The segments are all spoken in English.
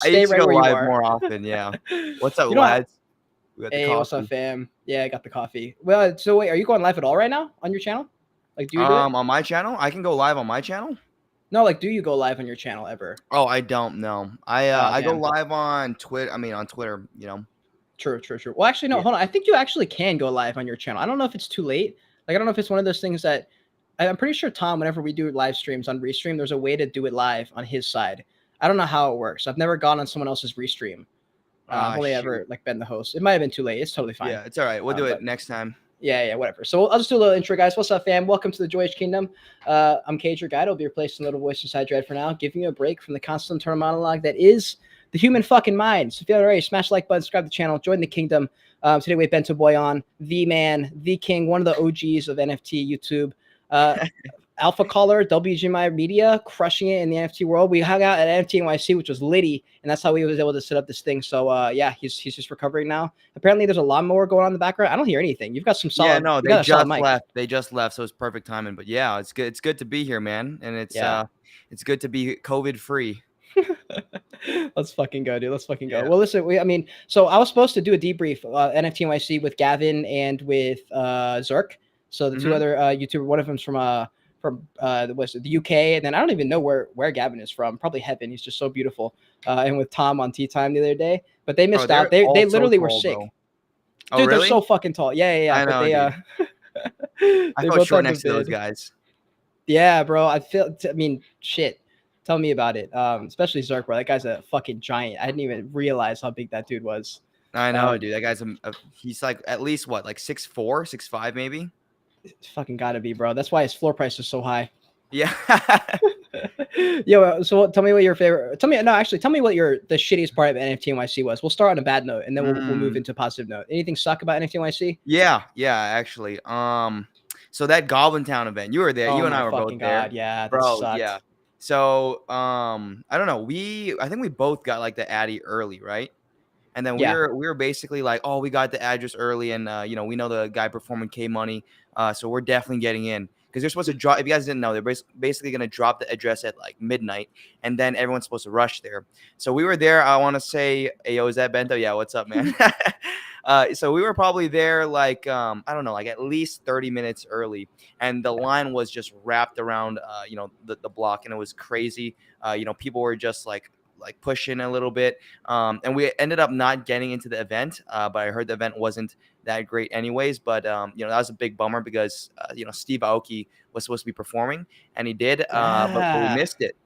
I Stay used to right go where you live are. more often. Yeah. What's up, You know what? lads? We got the Hey, what's up, coffee. fam? Yeah, I got the coffee. Well, so wait, are you going live at all right now on your channel? Like, do you do it? On my channel, I can go live on my channel. No, like, do you go live on your channel ever? Oh, I don't know. Oh, I go damn. live on Twitter. I mean, on Twitter. You know. True, true, true. Well, actually, no, Yeah. hold on. I think you actually can go live on your channel. I don't know if it's too late. Like, I don't know if it's one of those things that I'm pretty sure Tom, whenever we do live streams on Restream, there's a way to do it live on his side. I don't know how it works. I've never gone on someone else's Restream. I've only Shoot. ever like been the host. It might have been too late. It's totally fine. Yeah, it's all right. We'll do it But next time. yeah, whatever. So I'll just do a little intro, guys. What's up, fam? Welcome to the Joyage Kingdom. I'm Cage, your guide. I'll be replacing Little Voice Inside Dread for now, giving you a break from the constant internal monologue that is the human fucking mind. So if you haven't already, smash the like button, subscribe to the channel, join the kingdom. Today we have Bento Boy on, the man, the king, one of the OGs of NFT YouTube. Alpha Caller, WGMI Media, crushing it in the NFT world. We hung out at NFT NYC, which was litty, and that's how we was able to set up this thing. So yeah, he's just recovering now. Apparently, there's a lawnmower going on in the background. I don't hear anything. You've got some solid. Yeah, no, You they got a solid just mic. left. They just left, so it's perfect timing. But yeah, it's good. It's good to be here, man, and it's good to be COVID free. Let's fucking go, dude. Let's fucking go. Yeah. Well, listen, so I was supposed to do a debrief NFT NYC with Gavin and with Zerk. So the two other YouTuber, one of them's from the UK, and then I don't even know where Gavin is from. Probably heaven. He's just so beautiful. And with Tom on Tea Time the other day, but they missed out. They literally were sick. Bro. Dude, really? They're so fucking tall. Yeah. I know, but they dude. I felt short next to those guys. Yeah, bro. I mean, shit. Tell me about it. Especially Zerk, bro. That guy's a fucking giant. I didn't even realize how big that dude was. I know, dude. That guy's he's like at least what, like 6'4", 6'5", maybe. It's fucking gotta be, bro. That's why his floor price is so high. Yeah. Yo, so tell me what your favorite. Tell me what the shittiest part of NFT NYC was. We'll start on a bad note, and then we'll move into a positive note. Anything suck about NFT NYC? Yeah, actually. So that Goblin Town event, you were there. You and I were both there. Yeah, bro. Sucked. Yeah. So I don't know. I think we both got like the Addy early, right? And then we were basically like, oh, we got the address early, and we know the guy performing K Money, so we're definitely getting in because they're supposed to drop. If you guys didn't know, they're basically going to drop the address at like midnight, and then everyone's supposed to rush there. So we were there. I want to say, hey, yo, is that Bento? Yeah, what's up, man? So we were probably there like I don't know, like at least 30 minutes early, and the line was just wrapped around the block, and it was crazy. People were just like pushing a little bit, and we ended up not getting into the event, but I heard the event wasn't that great anyways. But that was a big bummer because Steve Aoki was supposed to be performing, and he did, but we missed it.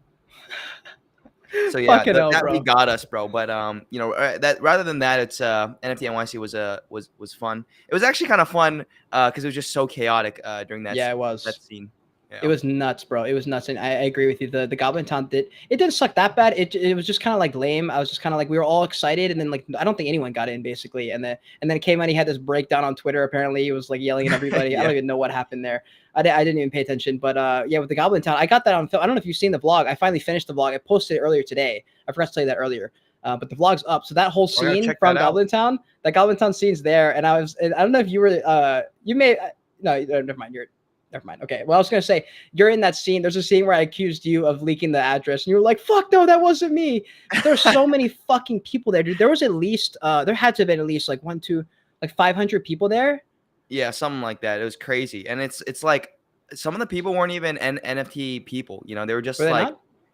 So yeah, that really got us, bro. But that rather than that, it's NFT NYC was fun. It was actually kind of fun because it was just so chaotic during that. Yeah, it was that scene. Yeah. It was nuts, bro. It was nuts, and I agree with you. The Goblin Town didn't suck that bad. It was just kind of like lame. I was just kind of like, we were all excited, and then like I don't think anyone got in basically, and then it came out. He had this breakdown on Twitter. Apparently, he was like yelling at everybody. Yeah. I don't even know what happened there. I didn't even pay attention, but yeah, with the Goblin Town, I got that on film. I don't know if you've seen the vlog. I finally finished the vlog. I posted it earlier today. I forgot to tell you that earlier. But the vlog's up. So that whole scene from Goblin Town, that Goblin Town scene's there, and I don't know if you were never mind. Never mind. Okay. Well, I was going to say, you're in that scene. There's a scene where I accused you of leaking the address, and you were like, fuck no, that wasn't me. There's so many fucking people there, dude. There was at least, there had to have been at least like 500 people there. Yeah, something like that. It was crazy. And it's like, some of the people weren't even NFT people. They were just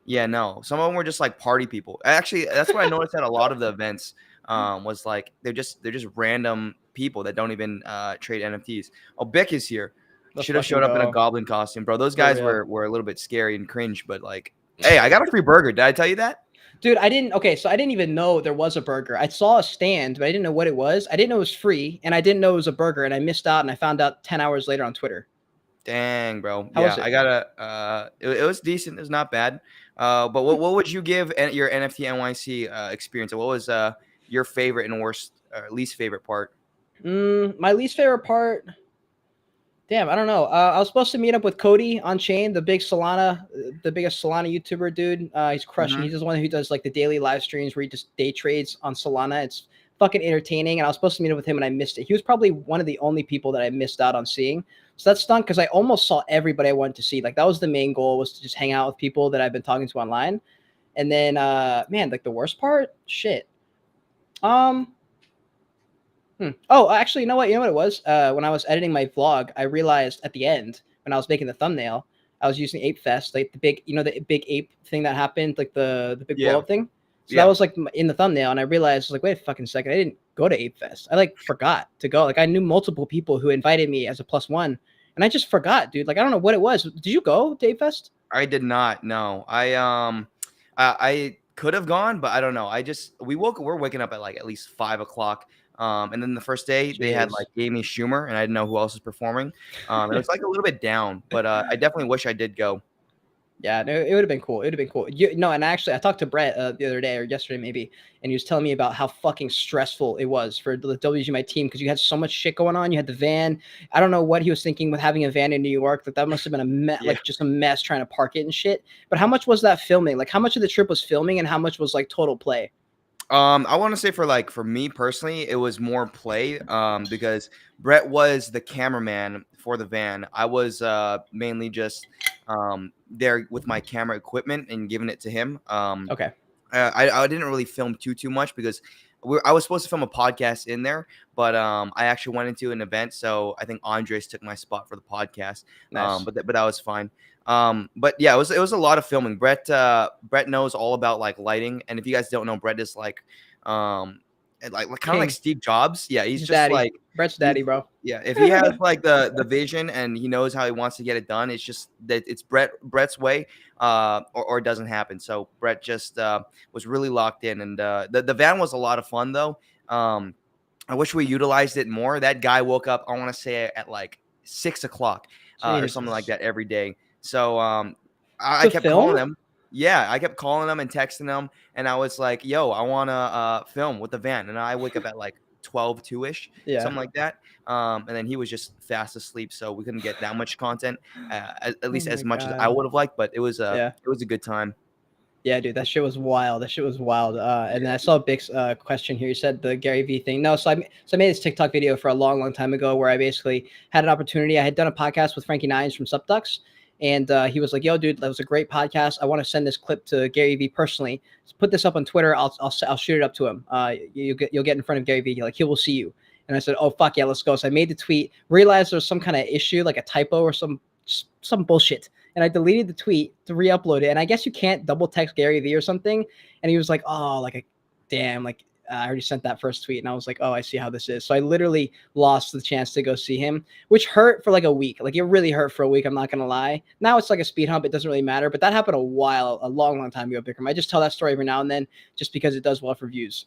yeah, no. Some of them were just like party people. Actually, that's what I noticed at a lot of the events was like, they're just random people that don't even trade NFTs. Oh, Bick is here. Should have showed up in a goblin costume, bro. Those guys were a little bit scary and cringe, but like, hey, I got a free burger. Did I tell you that? Dude, I didn't. Okay, so I didn't even know there was a burger. I saw a stand, but I didn't know what it was. I didn't know it was free, and I didn't know it was a burger, and I missed out, and I found out 10 hours later on Twitter. Dang, bro. How was it? I got it was decent. It was not bad. But what would you give your NFT NYC experience? What was your favorite and worst, least favorite part? My least favorite part. Damn, I don't know. I was supposed to meet up with Cody on Chain, the biggest Solana YouTuber dude. He's crushing. He's just one who does like the daily live streams where he just day trades on Solana. It's fucking entertaining. And I was supposed to meet up with him and I missed it. He was probably one of the only people that I missed out on seeing. So that stunk because I almost saw everybody I wanted to see. Like that was the main goal, was to just hang out with people that I've been talking to online. And then, man, like the worst part, shit. Oh, actually, you know what? You know what it was? When I was editing my vlog, I realized at the end when I was making the thumbnail, I was using Ape Fest, like the big, the big ape thing that happened, like the big blow Yeah. up thing. So Yeah. that was like in the thumbnail, and I realized I was like, wait a fucking second, I didn't go to Ape Fest. I like forgot to go. Like I knew multiple people who invited me as a +1, and I just forgot, dude. Like I don't know what it was. Did you go to Ape Fest? I did not. No, I could have gone, but I don't know. We're waking up at like at least 5 o'clock. And then the first day they had Jeez. like Amy Schumer, and I didn't know who else was performing. It was like a little bit down, but I definitely wish I did go. Yeah, no, it would have been cool. It would have been cool. No, and actually, I talked to Brett the other day or yesterday maybe, and he was telling me about how fucking stressful it was for the WGMI team because you had so much shit going on. You had the van. I don't know what he was thinking with having a van in New York. Like that must have been a mess, Yeah. like just a mess trying to park it and shit. But how much was that filming? Like how much of the trip was filming, and how much was like total play? I want to say for me personally, it was more play. Because Brett was the cameraman for the van. I was mainly just there with my camera equipment and giving it to him. Okay. I didn't really film too much because I was supposed to film a podcast in there, but I actually went into an event, so I think Andres took my spot for the podcast. Nice. But that was fine. But yeah, it was a lot of filming. Brett knows all about like lighting, and if you guys don't know, Brett is like like kind of like Steve Jobs. Yeah, he's just daddy. like Brett's daddy, bro. yeah, if he has like the vision and he knows how he wants to get it done, it's just that it's Brett's way, or it doesn't happen. So Brett just was really locked in, and the van was a lot of fun though. I wish we utilized it more. That guy woke up, I want to say at like 6 o'clock or something like that every day. So I kept calling him. Yeah, I kept calling him and texting him, and I was like, "Yo, I want to film with the van," and I wake up at like 12, 2-ish, something like that. And then he was just fast asleep, so we couldn't get that much content, at least as much as I would have liked. But it was a good time. Yeah, dude, that shit was wild. That shit was wild. And then I saw Big's question here. You said the Gary Vee thing. No, so I made this TikTok video for a long time ago where I basically had an opportunity. I had done a podcast with Frankie Nines from SupDucks, and he was like, "Yo, dude, that was a great podcast. I want to send this clip to Gary Vee personally. Just put this up on Twitter. I'll shoot it up to him. You'll get in front of Gary Vee. Like he will see you." And I said, "Oh fuck yeah, let's go." So I made the tweet. Realized there was some kind of issue, like a typo or some bullshit. And I deleted the tweet to re-upload it. And I guess you can't double text Gary Vee or something. And he was like, "Oh, like damn, like I already sent that first tweet." And I was like, "Oh, I see how this is." So I literally lost the chance to go see him, which hurt for like a week. Like it really hurt for a week. I'm not going to lie. Now it's like a speed hump. It doesn't really matter. But that happened a long time ago, Bikram. I just tell that story every now and then just because it does well for views.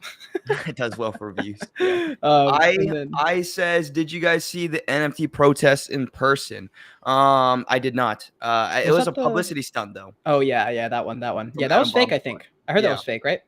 It does well for views. Yeah. I says, did you guys see the NFT protests in person? I did not. It was a publicity stunt though. Oh yeah, that one. Yeah, that was fake. I think I heard that was fake, right?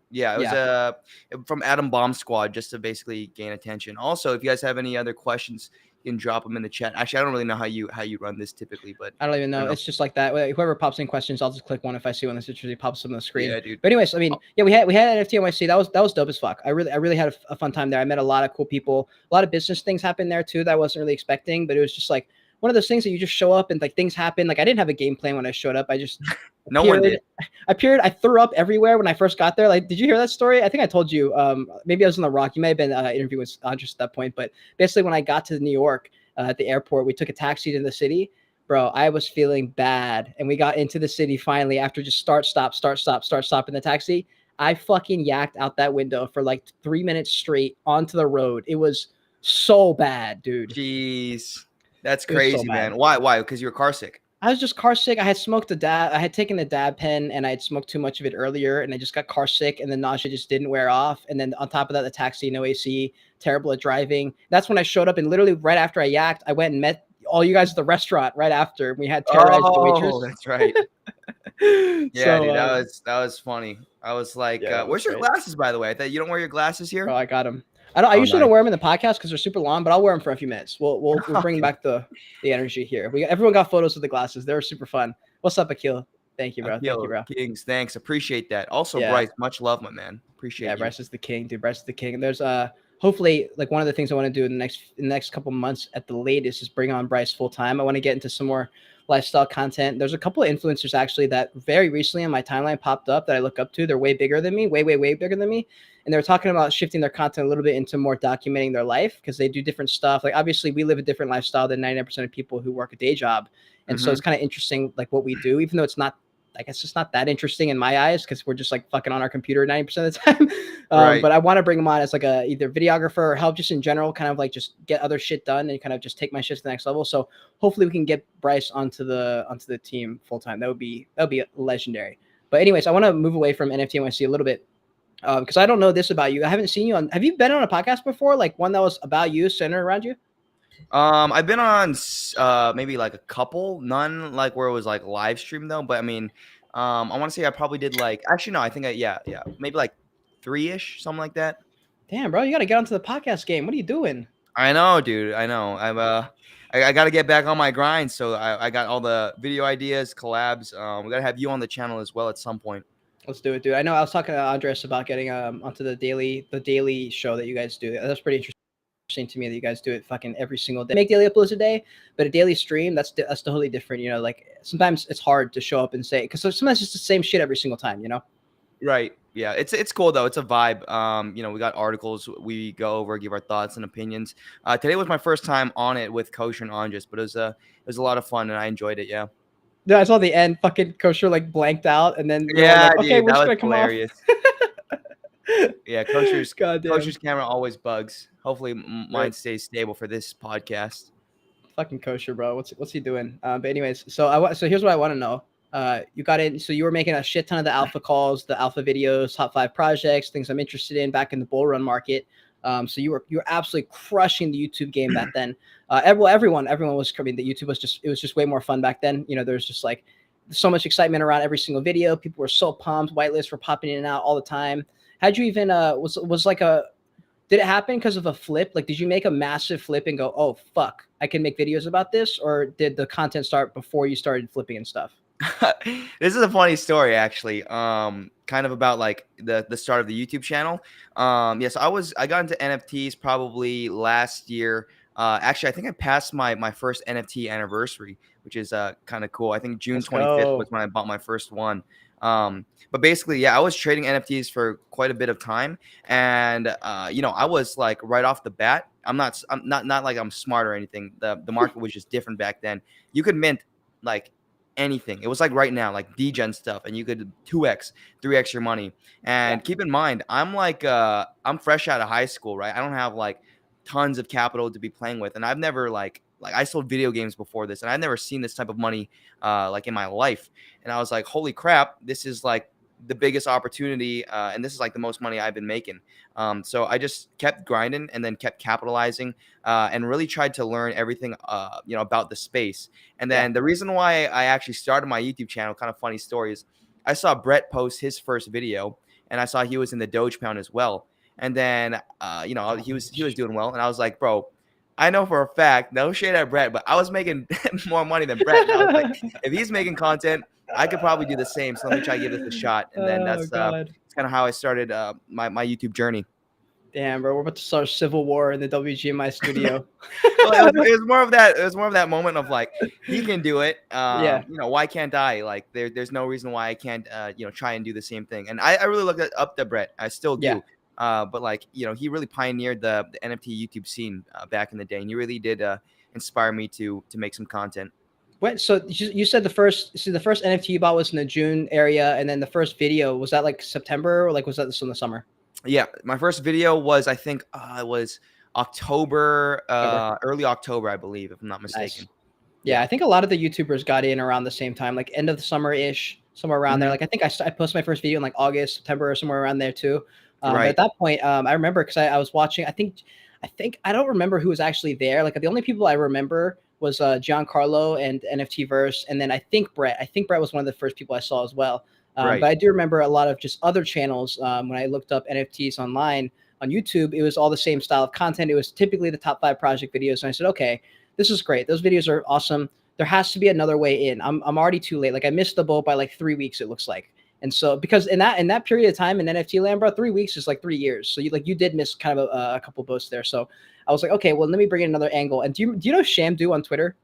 Yeah, it was from Adam Bomb Squad, just to basically gain attention. Also, if you guys have any other questions, you can drop them in the chat. Actually, I don't really know how you run this typically, but I don't even know. It's just like that. Whoever pops in questions, I'll just click one if I see one that usually pops up on the screen. Yeah, dude. But anyways, I mean, yeah, we had NFT NYC. That was dope as fuck. I really had a fun time there. I met a lot of cool people. A lot of business things happened there too that I wasn't really expecting, but it was just like one of those things that you just show up and like things happen. Like I didn't have a game plan when I showed up. I just no one did. I threw up everywhere when I first got there. Like, did you hear that story? I think I told you. Maybe I was on the Rock. You may have been interviewing with Andres at that point. But basically, when I got to New York at the airport, we took a taxi to the city. Bro, I was feeling bad, and we got into the city finally after just start stop in the taxi. I fucking yacked out that window for like 3 minutes straight onto the road. It was so bad, dude. Jeez. That's crazy, man. Why? Because you were car sick. I was just car sick. I had I had taken the dab pen and I had smoked too much of it earlier, and I just got car sick, and the nausea just didn't wear off. And then on top of that, the taxi, no AC, terrible at driving. That's when I showed up, and literally right after I yacked, I went and met all you guys at the restaurant right after. We had terrorized the waitress. Oh, that's right. Yeah, so, dude, that was funny. I was like, where's your glasses, by the way? I thought you don't wear your glasses here. Oh, I got them. I usually don't wear them in the podcast because they're super long, but I'll wear them for a few minutes. We'll bring back the energy here. Everyone got photos of the glasses. They were super fun. What's up, Akil? Thank you, bro. Thank you, bro. Kings, thanks. Appreciate that. Also, Bryce, much love, my man. Appreciate it. Yeah, Bryce is the king, dude. Bryce is the king. And there's hopefully like one of the things I want to do in the next couple months at the latest is bring on Bryce full time. I want to get into a lifestyle content. There's a couple of influencers actually that very recently on my timeline popped up that I look up to. They're way bigger than me, way bigger than me. And they're talking about shifting their content a little bit into more documenting their life because they do different stuff. Like obviously we live a different lifestyle than 99% of people who work a day job. And so it's kind of interesting, like what we do, even though it's not, I guess it's not that interesting in my eyes because we're just like fucking on our computer 90% of the time. Right. But I want to bring them on as like a either videographer or help just in general, kind of like just get other shit done and kind of just take my shit to the next level. So hopefully we can get Bryce onto the team full time. That would be legendary. But anyways, I want to move away from NFT NYC a little bit because I don't know this about you. I haven't seen you on. Have you been on a podcast before? Like one that was about you, centered around you? I've been on maybe like a couple, none like where it was like live stream though. But I mean, I want to say I probably did like actually no, I think yeah, maybe like 3-ish, something like that. Damn, bro, you got to get onto the podcast game. What are you doing? I know, dude. I know. I got to get back on my grind. So I got all the video ideas, collabs. We got to have you on the channel as well at some point. Let's do it, dude. I know I was talking to Andres about getting onto the daily show that you guys do. That's pretty interesting to me that you guys do it fucking every single day. Make daily uploads a day, but a daily stream, that's totally different. You know, like sometimes it's hard to show up and say, because sometimes it's the same shit every single time, you know? Right. Yeah. It's cool though. It's a vibe. You know, we got articles we go over, give our thoughts and opinions. Today was my first time on it with Kosher and Andres, but it was a lot of fun and I enjoyed it. Yeah. Yeah, I saw the end, fucking Kosher like blanked out, and then yeah, like, okay, dude, we're just that gonna was hilarious. Yeah, Kosher's camera always bugs. Hopefully mine stays stable for this podcast. Fucking Kosher, bro. What's he doing? But anyways, so here's what I want to know. You got in, so you were making a shit ton of the alpha calls, the alpha videos, top 5 projects, things I'm interested in back in the bull run market. So you were absolutely crushing the YouTube game back then. Everyone was, I mean, the YouTube was just way more fun back then. You know, there's just like so much excitement around every single video. People were so pumped. Whitelists were popping in and out all the time. How'd you even did it happen because of a flip? Like, did you make a massive flip and go, oh fuck, I can make videos about this? Or did the content start before you started flipping and stuff? This is a funny story actually. Kind of about like the start of the YouTube channel. Yes, I got into NFTs probably last year. Actually, I think I passed my first NFT anniversary, which is kind of cool. I think June 25th was when I bought my first one. But basically, yeah, I was trading NFTs for quite a bit of time, and you know, I was like right off the bat. I'm not like I'm smart or anything. The market was just different back then. You could mint like anything. It was like right now, like degen stuff, and you could 2x, 3x your money. And keep in mind, I'm like I'm fresh out of high school, right? I don't have like tons of capital to be playing with, and I've never like I sold video games before this, and I've never seen this type of money like in my life. And I was like, holy crap, this is like the biggest opportunity, and this is like the most money I've been making. So I just kept grinding and then kept capitalizing and really tried to learn everything you know, about the space. And then the reason why I actually started my YouTube channel, kind of funny story, is I saw Brett post his first video, and I saw he was in the Doge Pound as well. And then you know, he was doing well, and I was like, bro, I know for a fact, no shade at Brett, but I was making more money than Brett. And I was like, if he's making content, I could probably do the same. So let me try to give this a shot. And then that's kind of how I started my YouTube journey. Damn, bro, we're about to start a civil war in the WGMI studio. Well, it was more of that. It was more of that moment of like, he can do it. You know, why can't I? Like, there's no reason why I can't. You know, try and do the same thing. And I really look up to Brett. I still do. Yeah. But like, you know, he really pioneered the NFT YouTube scene back in the day, and he really did inspire me to make some content. What? So you said the first NFT you bought was in the June area, and then the first video, was that like September, or like was that this in the summer? Yeah, my first video was, I think it was October, early October, I believe, if I'm not mistaken. Nice. Yeah, I think a lot of the YouTubers got in around the same time, like end of the summer-ish, somewhere around there. Like I think I posted my first video in like August, September, or somewhere around there too. But at that point, I remember because I was watching. I think I don't remember who was actually there. Like the only people I remember was Giancarlo and NFT Verse, and then I think Brett. I think Brett was one of the first people I saw as well. But I do remember a lot of just other channels. When I looked up NFTs online on YouTube, it was all the same style of content. It was typically the top 5 project videos, and I said, okay, this is great. Those videos are awesome. There has to be another way in. I'm already too late. Like I missed the boat by like 3 weeks, it looks like. And so, because in that period of time in NFT land, bro, 3 weeks is like 3 years. So you did miss kind of a couple boats there. So I was like, okay, well, let me bring in another angle. And do you know Shamdu on Twitter?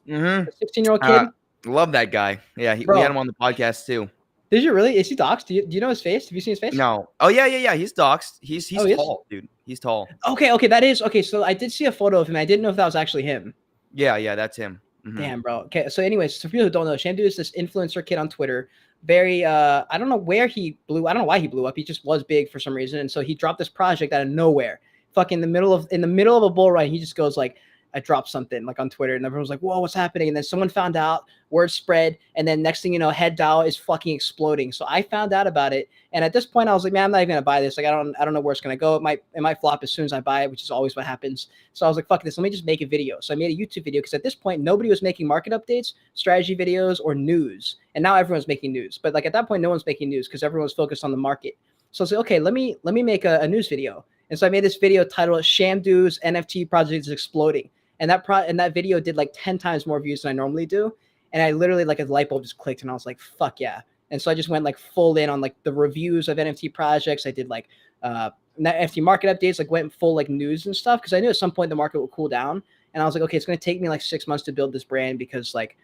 16-year-old kid. Love that guy. Yeah, we had Bro, him on the podcast too. did you really? Is he doxxed? Do you know his face? Have you seen his face? No. Oh yeah. He's doxed. He's Oh, he is? tall, dude. He's tall. Okay, that is okay. So I did see a photo of him. I didn't know if that was actually him. Yeah, that's him. Damn, bro. Okay, so anyways, so for people who don't know, Shamdu is this influencer kid on Twitter. Very I don't know where he blew. I don't know why he blew up. He just was big for some reason, and so he dropped this project out of nowhere. Fucking in the middle of a bull run, he just goes like, I dropped something like on Twitter, and everyone was like, "Whoa, what's happening?" And then someone found out, word spread, and then next thing you know, head DAO is fucking exploding. So I found out about it, and at this point, I was like, "Man, I'm not even gonna buy this. Like, I don't know where it's gonna go. It might flop as soon as I buy it, which is always what happens." So I was like, "Fuck this. Let me just make a video." So I made a YouTube video because at this point, nobody was making market updates, strategy videos, or news, and now everyone's making news. But like at that point, no one's making news because everyone's focused on the market. So I was like, "Okay, let me make a news video." And so I made this video titled "Shamdu's NFT project is exploding." And that video did like 10 times more views than I normally do. And I literally like a light bulb just clicked and I was like, fuck yeah. And so I just went like full in on like the reviews of NFT projects. I did like NFT market updates, like went full like news and stuff. Cause I knew at some point the market would cool down. And I was like, okay, it's going to take me like 6 months to build this brand because like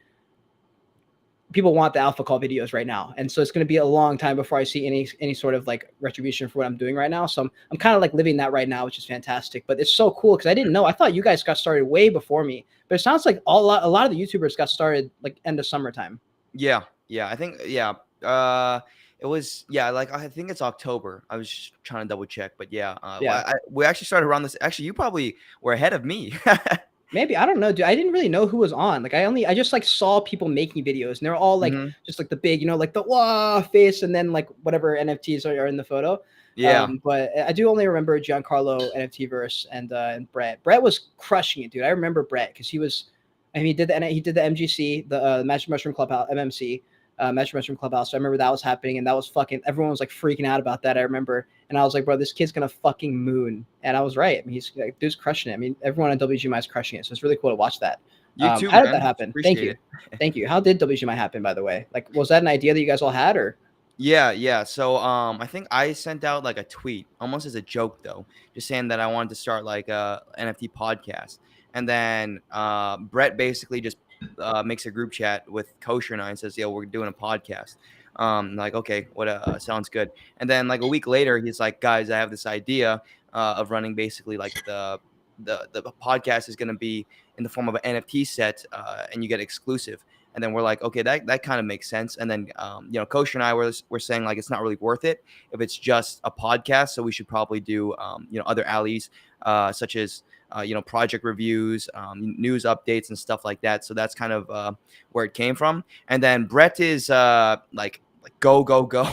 people want the alpha call videos right now. And so it's going to be a long time before I see any sort of like retribution for what I'm doing right now. So I'm kind of like living that right now, which is fantastic, but it's so cool. Cause I didn't know, I thought you guys got started way before me, but it sounds like a lot of the YouTubers got started like end of summertime. Yeah. I think it was like I think it's October. I was just trying to double check, but yeah, Yeah. we actually started around this. Actually, you probably were ahead of me. Maybe, I don't know, dude. I didn't really know who was on. Like I just like saw people making videos and they're all like just like the big, like the wah face and then like whatever NFTs are in the photo. Yeah. But I do only remember Giancarlo NFT verse and Brett. Brett was crushing it, dude. I remember Brett because he did the MGC, the Magic Mushroom Clubhouse, MMC. Magic Mushroom Clubhouse. So I remember that was happening, and that was fucking. Everyone was like freaking out about that. I remember, and I was like, "Bro, this kid's gonna fucking moon." And I was right. I mean, he's like, dude's crushing it. I mean, everyone on WGMI is crushing it. So it's really cool to watch that. You too, how did man. that happen? Appreciate Thank you, it. thank you. How did WGMI happen, by the way? Like, was that an idea that you guys all had, or? Yeah. So I think I sent out like a tweet, almost as a joke though, just saying that I wanted to start like a NFT podcast, and then Brett basically just makes a group chat with Kosher and I and says, "Yo, we're doing a podcast." Like, okay, what sounds good. And then like a week later, he's like, "Guys, I have this idea of running basically like the podcast is going to be in the form of an NFT set, and you get exclusive." And then we're like, okay, that kind of makes sense. And then, Kosher and I were saying like it's not really worth it if it's just a podcast. So we should probably do, other alleys, such as, project reviews, news updates and stuff like that. So that's kind of where it came from. And then Brett is like go.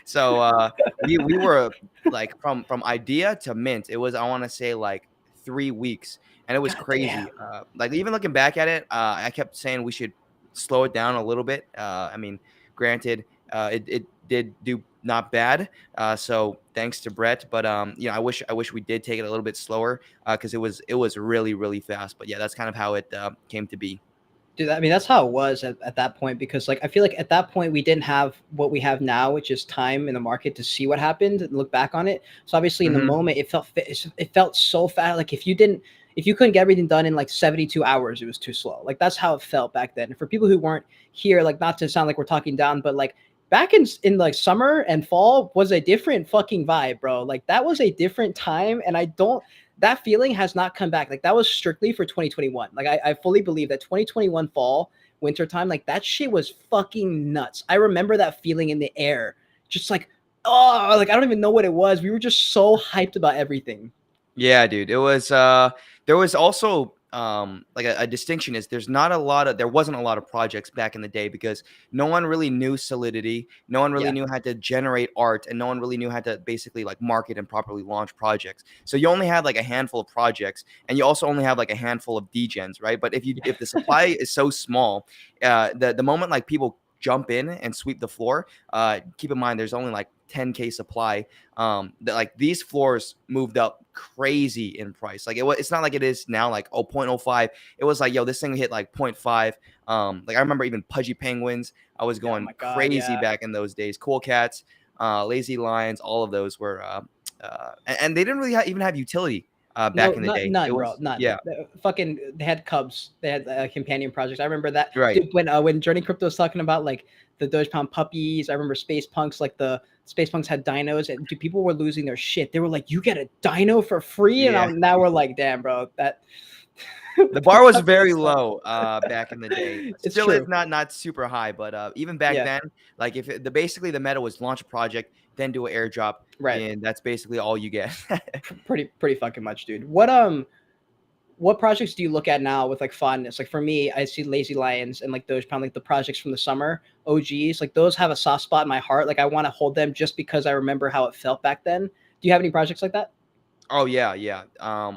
So we were like from idea to mint. It was, I want to say like 3 weeks, and it was God crazy. damn. Like even looking back at it, I kept saying we should slow it down a little bit. I mean, granted, it did do not bad. So thanks to Brett, but I wish we did take it a little bit slower because it was really really fast. But yeah, that's kind of how it came to be. Dude, I mean, that's how it was at that point, because like I feel like at that point we didn't have what we have now, which is time in the market to see what happened and look back on it. So obviously in the moment it felt so fast. Like if you couldn't get everything done in like 72 hours, it was too slow. Like that's how it felt back then. And for people who weren't here, like not to sound like we're talking down, but like back in like summer and fall was a different fucking vibe, bro. Like that was a different time, and that feeling has not come back. Like that was strictly for 2021. Like I fully believe that 2021 fall, winter time, like that shit was fucking nuts. I remember that feeling in the air, just like, oh, like I don't even know what it was. We were just so hyped about everything. Yeah, dude. It was there was also like a distinction is there wasn't a lot of projects back in the day because no one really knew Solidity, no one really Yeah. knew how to generate art, and no one really knew how to basically like market and properly launch projects. So you only had like a handful of projects, and you also only have like a handful of degens, right? But if the supply is so small, the moment like people jump in and sweep the floor, keep in mind there's only like 10K supply. That like these floors moved up crazy in price. Like it's not like it is now, like 0.05. It was like, yo, this thing hit like 0.5. Like I remember even Pudgy Penguins. I was Oh going my God, crazy yeah. back in those days. Cool Cats, Lazy Lions, all of those were, and they didn't really even have utility back No, in the not day. It none, bro, was none. yeah, Fucking, they had Cubs. They had companion projects. I remember that, right. dude. When Journey Crypto was talking about like the Dogepound puppies, I remember Space Punks. Like the Space Punks had dinos, and dude, people were losing their shit. They were like, "You get a dino for free," and Yeah. now we're like, "Damn, bro, that." The bar was very That's like- low back in the day. it's Still is true. not super high, but even back Yeah, then, like if basically the meta was launch a project, then do an airdrop, right. and that's basically all you get. Pretty fucking much, dude. What projects do you look at now with like fondness? Like for me, I see Lazy Lions and like Dogepound, like the projects from the summer, OGs, like those have a soft spot in my heart. Like I want to hold them just because I remember how it felt back then. Do you have any projects like that? Oh yeah, yeah.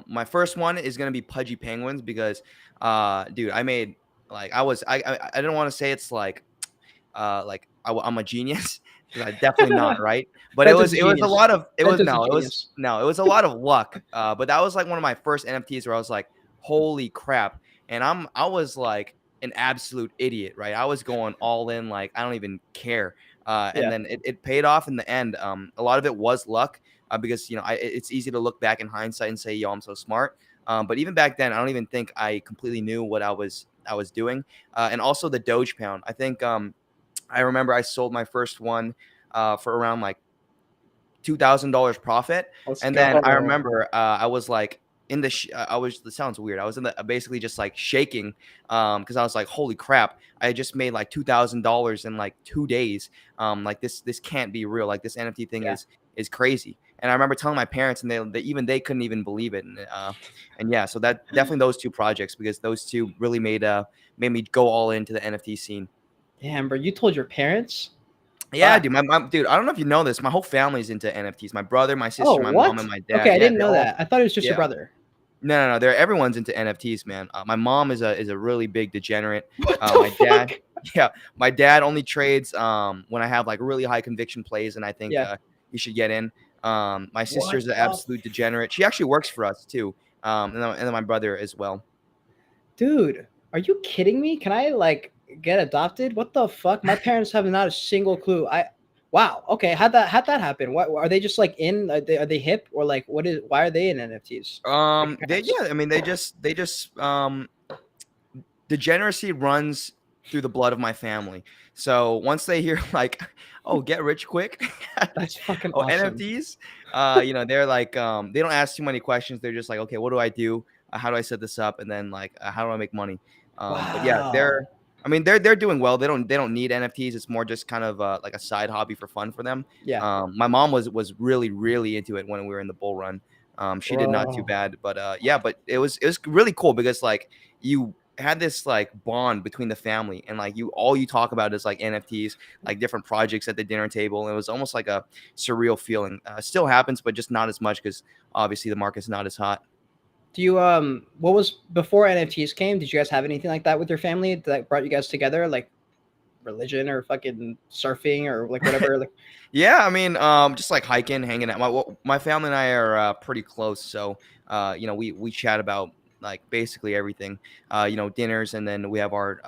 My first one is gonna be Pudgy Penguins because, dude, I made like I don't want to say it's like I'm a genius because I definitely not, right? But it Bento's was a it was a genius. lot of it was Bento's a no, it was genius. no, it was a lot of luck. But that was like one of my first NFTs where I was like, holy crap! And I was like an absolute idiot, right? I was going all in, like I don't even care. And Yeah. then it paid off in the end. A lot of it was luck because it's easy to look back in hindsight and say, yo, I'm so smart. But even back then, I don't even think I completely knew what I was doing. And also the Doge Pound. I think I remember I sold my first one for around like $2,000 profit, Let's and then I go. remember I was like in the I was this sounds weird. I was in the basically just like shaking because I was like, holy crap! I just made like $2,000 in like 2 days. Like this can't be real. Like this NFT thing Yeah. is crazy. And I remember telling my parents, and they couldn't even believe it. And yeah, so that definitely those two projects because those two really made me go all into the NFT scene. Damn, bro, you told your parents? Yeah, Fuck. dude. Dude, I don't know if you know this. My whole family's into NFTs. My brother, my Oh, sister, my mom, and what? my Okay, dad. I Yeah, didn't they're know all that. I thought it was just your yeah. brother. No. They're everyone's into NFTs, man. My mom is a really big degenerate. What the My dad, fuck? yeah, my dad only trades when I have like really high conviction plays, and I think Yeah. you should get in. My What sister's an the absolute degenerate. She actually works for us too. And then my brother as well. Dude, are you kidding me? Can I like get adopted? What the fuck? My parents have not a single clue. Wow. Okay, how'd that happen? What are they just like in? Are they hip or like what is? Why are they in NFTs? Like your They parents? yeah, I mean they just degeneracy runs through the blood of my family. So once they hear like, oh, get rich quick, That's fucking oh, awesome. NFTs, they're like, they don't ask too many questions. They're just like, okay, what do I do? How do I set this up? And then like, how do I make money? But yeah, Wow. I mean, they're doing well. They don't need NFTs. It's more just kind of like a side hobby for fun for them. Yeah, My mom was really into it when we were in the bull run. She did not too bro. bad, but yeah, but it was really cool because like you had this like bond between the family and like you talk about is like NFTs, like different projects at the dinner table. It was almost like a surreal feeling. Still happens, but just not as much because obviously the market's not as hot. Do you what was before NFTs came? Did you guys have anything like that with your family that brought you guys together, like religion or fucking surfing or like whatever? Like, Yeah, I mean, just like hiking, hanging out. My family and I are pretty close, so we chat about like basically everything. Dinners, and then we have our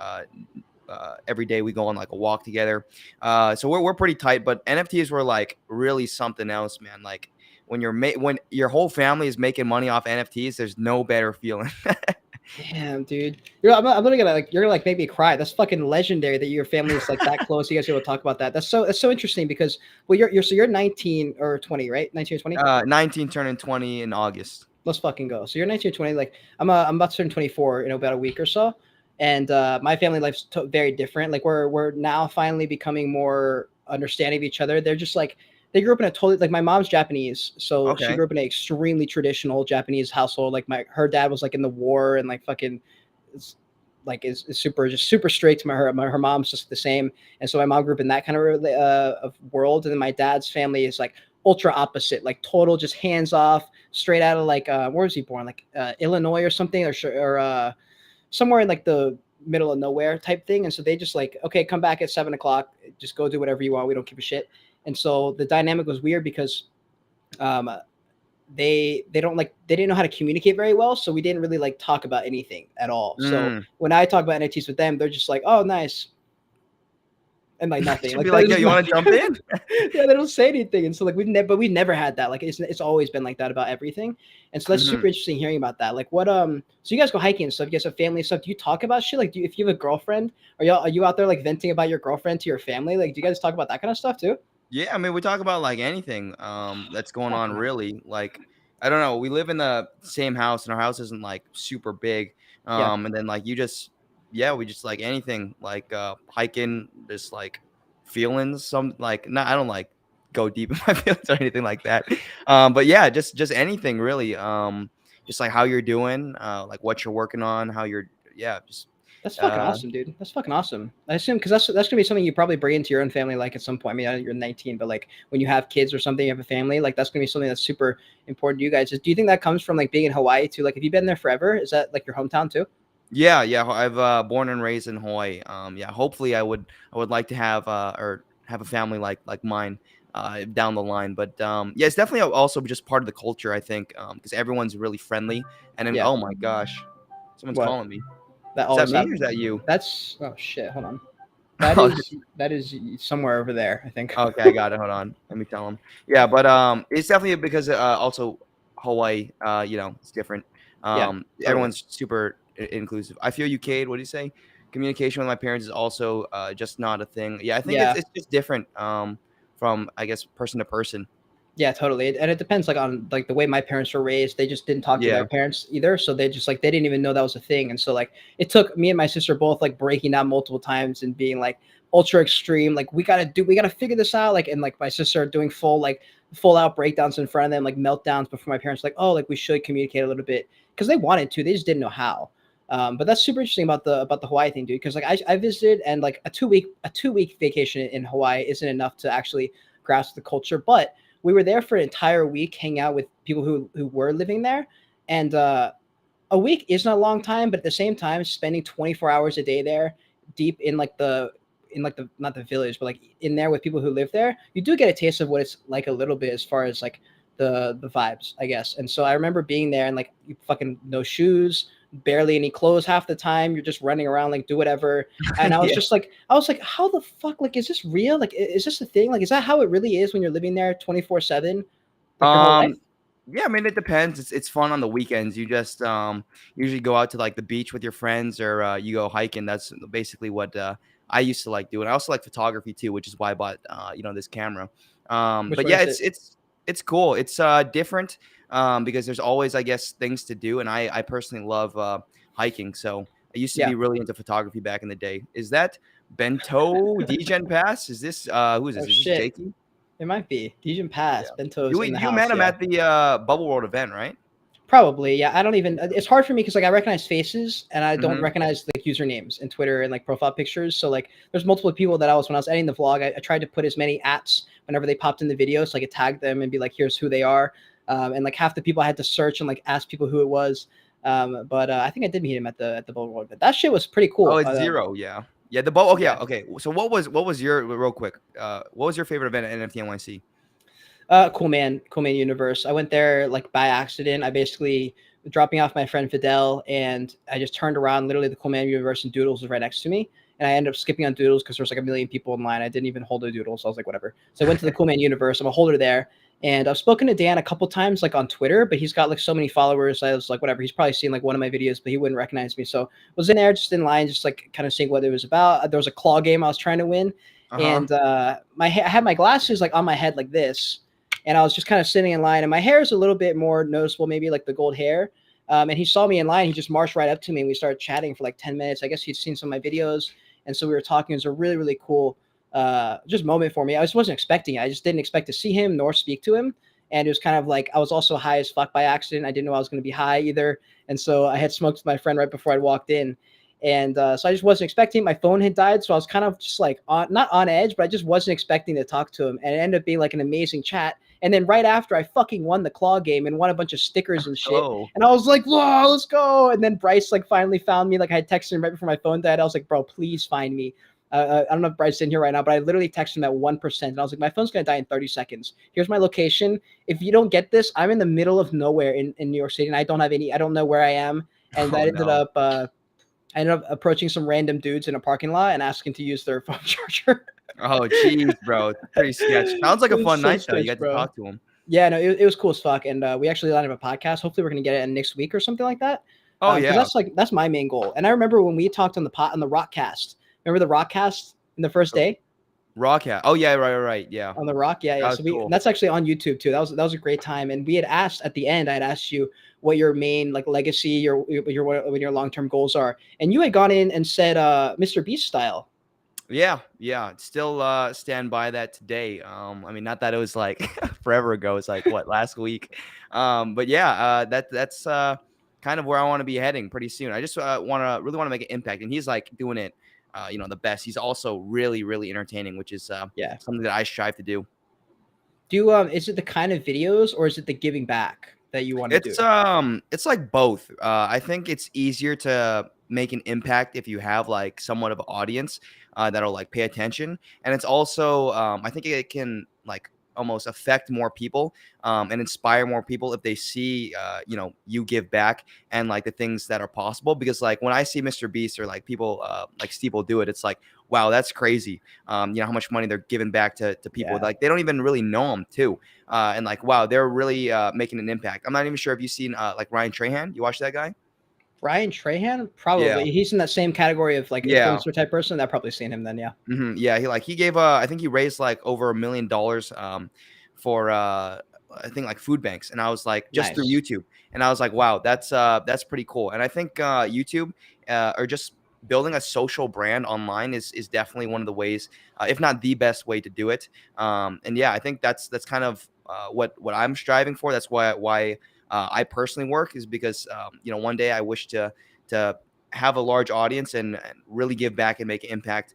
every day we go on like a walk together. So we're pretty tight. But NFTs were like really something else, man. Like when your whole family is making money off NFTs, there's no better feeling. damn, dude. I'm gonna like you're gonna like make me cry. That's fucking legendary that your family is like that close. You guys are able to talk about that. That's so interesting because well you're 19 or 20, right? 19 or 20? 19 turning 20 in August. Let's fucking go. So you're 19 or 20. Like I'm about to turn 24 in about a week or so, and my family life's very different. Like we're now finally becoming more understanding of each other. They're just like they grew up in a totally like my mom's Japanese, so she Okay. grew up in an extremely traditional Japanese household. Like her dad was like in the war and like fucking is like is super just super straight to her mom's just the same. And so my mom grew up in that kind of world, and then my dad's family is like ultra opposite, like total just hands off, straight out of like where was he born, like Illinois or something, or somewhere in like the middle of nowhere type thing. And so they just like, okay, come back at 7 o'clock, just go do whatever you want, we don't give a shit. And so the dynamic was weird because um they didn't know how to communicate very well, so we didn't really like talk about anything at all. So Mm. when I talk about NFTs with them, they're just like, oh nice. and like nothing. Should Like be that like, yo, is you want to jump in? yeah, they don't say anything, and so like we've never had that. Like it's always been like that about everything, and so that's super Mhm. interesting hearing about that. Like what so you guys go hiking and stuff. You guys have family and stuff. Do you talk about shit? Like if you have a girlfriend, are you out there like venting about your girlfriend to your family? Like do you guys talk about that kind of stuff too? Yeah, I mean, we talk about like anything that's going on Fucking hell. really. Like, I don't know, we live in the same house and our house isn't like super big. Yeah. And then like you just yeah, we just like anything like hiking, just like feelings, some like no, I don't like go deep in my feelings or anything like that. But yeah, just anything really. Just like how you're doing, like what you're working on, how you're yeah, just That's fucking uh awesome, dude. That's fucking awesome. I assume because that's gonna be something you probably bring into your own family, like at some point. I mean, I know you're 19, but like when you have kids or something, you have a family, like that's gonna be something that's super important to you guys. Do you think that comes from like being in Hawaii too? Like, have you been there forever? Is that like your hometown too? Yeah, yeah, I've born and raised in Hawaii. Yeah, hopefully I would like to have or have a family like mine down the line. But yeah, it's definitely also just part of the culture, I think, because everyone's really friendly. And then Yeah. oh my gosh, someone's What? calling me. That Is that always me or is happens. that you? That's oh shit. Hold on. Oh, That is somewhere over there, I think. okay, I got it. Hold on, let me tell him. Yeah, but it's definitely because also Hawaii, it's different. Yeah, totally. Everyone's super inclusive. I feel you, Cade. What do you say? Communication with my parents is also just not a thing. Yeah, I think Yeah. it's just different from I guess person to person. Yeah, totally. And it depends like on like the way my parents were raised. They just didn't talk to their Yeah. parents either. So they just like they didn't even know that was a thing. And so like it took me and my sister both like breaking down multiple times and being like ultra extreme. Like we gotta figure this out. Like and like my sister doing full out breakdowns in front of them, like meltdowns before my parents like, oh, like we should communicate a little bit. Because they wanted to, they just didn't know how. But that's super interesting about the Hawaii thing, dude. Because like I visited and like a 2 week vacation in Hawaii isn't enough to actually grasp the culture. But we were there for an entire week, hanging out with people who were living there, and a week isn't a long time, but at the same time, spending 24 hours a day there, deep in like the not the village, but like in there with people who live there, you do get a taste of what it's like a little bit as far as like the vibes, I guess. And so I remember being there and like you fucking no shoes, barely any clothes half the time. You're just running around like do whatever. And Yeah. I was like, how the fuck? Like, is this real? Like, is this a thing? Like, is that how it really is when you're living there 24/7, like your whole life? Um, yeah, I mean, it depends. It's fun on the weekends. You just usually go out to like the beach with your friends, or you go hiking. That's basically what I used to like doing. I also like photography too, which is why I bought this camera. Which But one yeah, is it? it's cool. It's different because there's always I guess things to do, and I personally love hiking. So I used to Yeah. be really into photography back in the day. Is that Bento Degen Pass? Is this who is this? Oh Is this shit. Jakey? It might be Dijon Pass. Yeah. Bento's in the You met house. him Yeah. at the, Bubble World event, right? Probably, yeah. I don't even. It's hard for me because like I recognize faces and I don't Mhm. recognize like usernames in Twitter and like profile pictures. So like, there's multiple people that when I was editing the vlog, I tried to put as many ats whenever they popped in the video, so I could tag them and be like, here's who they are. And like half the people I had to search and like ask people who it was. But I think I did meet him at the Bowl World. But that shit was pretty Oh, cool. it's 0, yeah. Yeah, the Bubble okay, Yeah. yeah, okay. So what was your real quick, what was your favorite event at NFT NYC? Cool man universe. I went there like by accident. I basically dropping off my friend Fidel, and I just turned around. Literally, the Cool Man universe and Doodles was right next to me, and I ended up skipping on Doodles because there's like a million people in line. I didn't even hold a Doodle, so I was like, whatever. So I went to the Cool Man universe. I'm a holder there, and I've spoken to Dan a couple times like on Twitter, but he's got like so many followers. I was like, whatever. He's probably seen like one of my videos, but he wouldn't recognize me. So I was in there just in line, just like kind of seeing what it was about. There was a claw game I was trying to win, Uh-huh. and I had my glasses like on my head like this, and I was just kind of sitting in line, and my hair is a little bit more noticeable, maybe like the gold hair. And he saw me in line. He just marched right up to me, and we started chatting for like 10 minutes. I guess he'd seen some of my videos, and so we were talking. It was a really, really cool just moment for me. I just wasn't expecting it. I just didn't expect to see him nor speak to him. And it was kind of like I was also high as fuck by accident. I didn't know I was going to be high either. And so I had smoked with my friend right before I walked in. And so I just wasn't expecting. My phone had died, so I was kind of just like not on edge, but I just wasn't expecting to talk to him. And it ended up being like an amazing chat. And then right after, I fucking won the claw game and won a bunch of stickers and shit. Oh. And I was like, whoa, let's go. And then Bryce like finally found me. Like I had texted him right before my phone died. I was like, bro, please find me. I don't know if Bryce is in here right now, but I literally texted him at 1%. And I was like, my phone's going to die in 30 seconds. Here's my location. If you don't get this, I'm in the middle of nowhere in New York City. And I don't know where I am. And Oh, no. I ended up approaching some random dudes in a parking lot and asking to use their phone charger. Oh, jeez, bro. Pretty sketch. Sounds like It a was fun so night though. You sketch, got to bro. talk to him. Yeah, no, it was cool as fuck, and we actually lined up a podcast. Hopefully, we're gonna get it in next week or something like that. Oh Because yeah. that's my main goal. And I remember when we talked on the Rockcast. Remember the Rockcast in the first day Rockhat. Oh yeah, right. Yeah. on the Rock? Yeah, That yeah. was So cool. that's actually on YouTube too. That was a great time. And we had asked at the end. I had asked you what your main like legacy, what your long term goals are, and you had gone in and said, Mr. Beast style. Yeah. Still stand by that today. I mean, not that it was like forever ago. It's like what, last week. But yeah, that's kind of where I want to be heading pretty soon. I just really want to make an impact, and he's like doing it, the best. He's also really entertaining, which is Yeah. something that I strive to do. Is it the kind of videos or is it the giving back that you want to do? It's like both. I think it's easier to make an impact if you have like somewhat of an audience that'll like pay attention, and it's also I think it can like almost affect more people and inspire more people if they see you give back and like the things that are possible. Because like when I see Mr. Beast or like people like Steve will do it, it's like, wow, that's crazy. How much money they're giving back to people. Yeah. Like they don't even really know them too. And like, wow, they're really making an impact. I'm not even sure if you've seen like Ryan Trahan. You watch that guy? Ryan Trahan, Yeah. probably. He's in that same category of like Yeah. influencer type person. I've probably seen him then. Yeah. Yeah. He gave I think he raised like over $1 million for I think like food banks, and I was like, just through Nice. YouTube, and I was like, wow, that's pretty cool. And I think YouTube or just building a social brand online is definitely one of the ways, if not the best way to do it. And yeah, I think that's kind of what I'm striving for. That's why I personally work, is because one day I wish to have a large audience and really give back and make an impact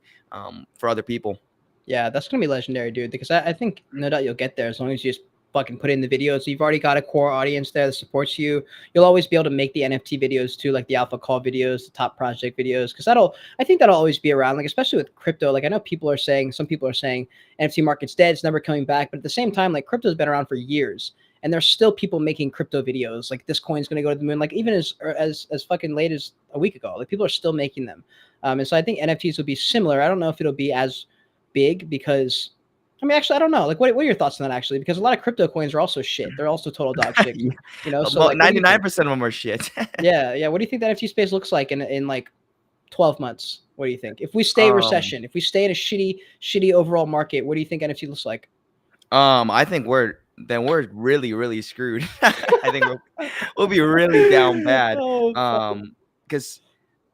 for other people. Yeah, that's gonna be legendary, dude. Because I think no doubt you'll get there as long as you just fucking put in the videos. You've already got a core audience there that supports you. You'll always be able to make the NFT videos too, like the alpha call videos, the top project videos. Because I think that'll always be around. Like especially with crypto. Like I know some people are saying NFT market's dead, it's never coming back. But at the same time, like crypto's been around for years. And there's still people making crypto videos. Like this coin's gonna go to the moon. Like even as fucking late as a week ago. Like people are still making them. And so I think NFTs will be similar. I don't know if it'll be as big because I mean, actually, I don't know. Like, what are your thoughts on that? Actually, because a lot of crypto coins are also shit. They're also total dog shit. So Well, like, what do you think? 99% of them are shit. Yeah. What do you think the NFT space looks like in like 12 months? What do you think? If we stay Um, recession, if we stay in a shitty overall market, what do you think NFT looks like? I think we're really screwed. I think we'll be really down bad. Oh fuck. Because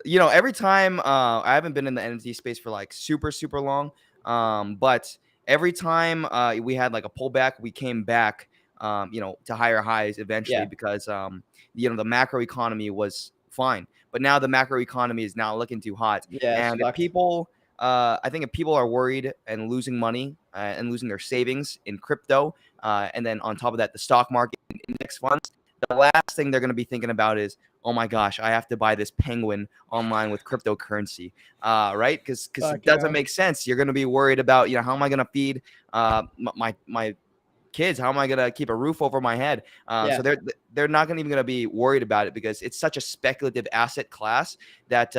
every time I haven't been in the NFT space for like super long. But every time we had like a pullback, we came back, to higher highs eventually Yeah. because the macro economy was fine, but now the macro economy is now looking too hot. Yeah. It's And if fucked. people, I think if people are worried and losing money and losing their savings in crypto, and then on top of that, the stock market and index funds, the last thing they're going to be thinking about is, oh my gosh, I have to buy this penguin online with cryptocurrency, right? Because Fuck it doesn't yeah. make sense. You're going to be worried about, how am I going to feed my kids? How am I going to keep a roof over my head? Yeah. So they're not even going to be worried about it because it's such a speculative asset class that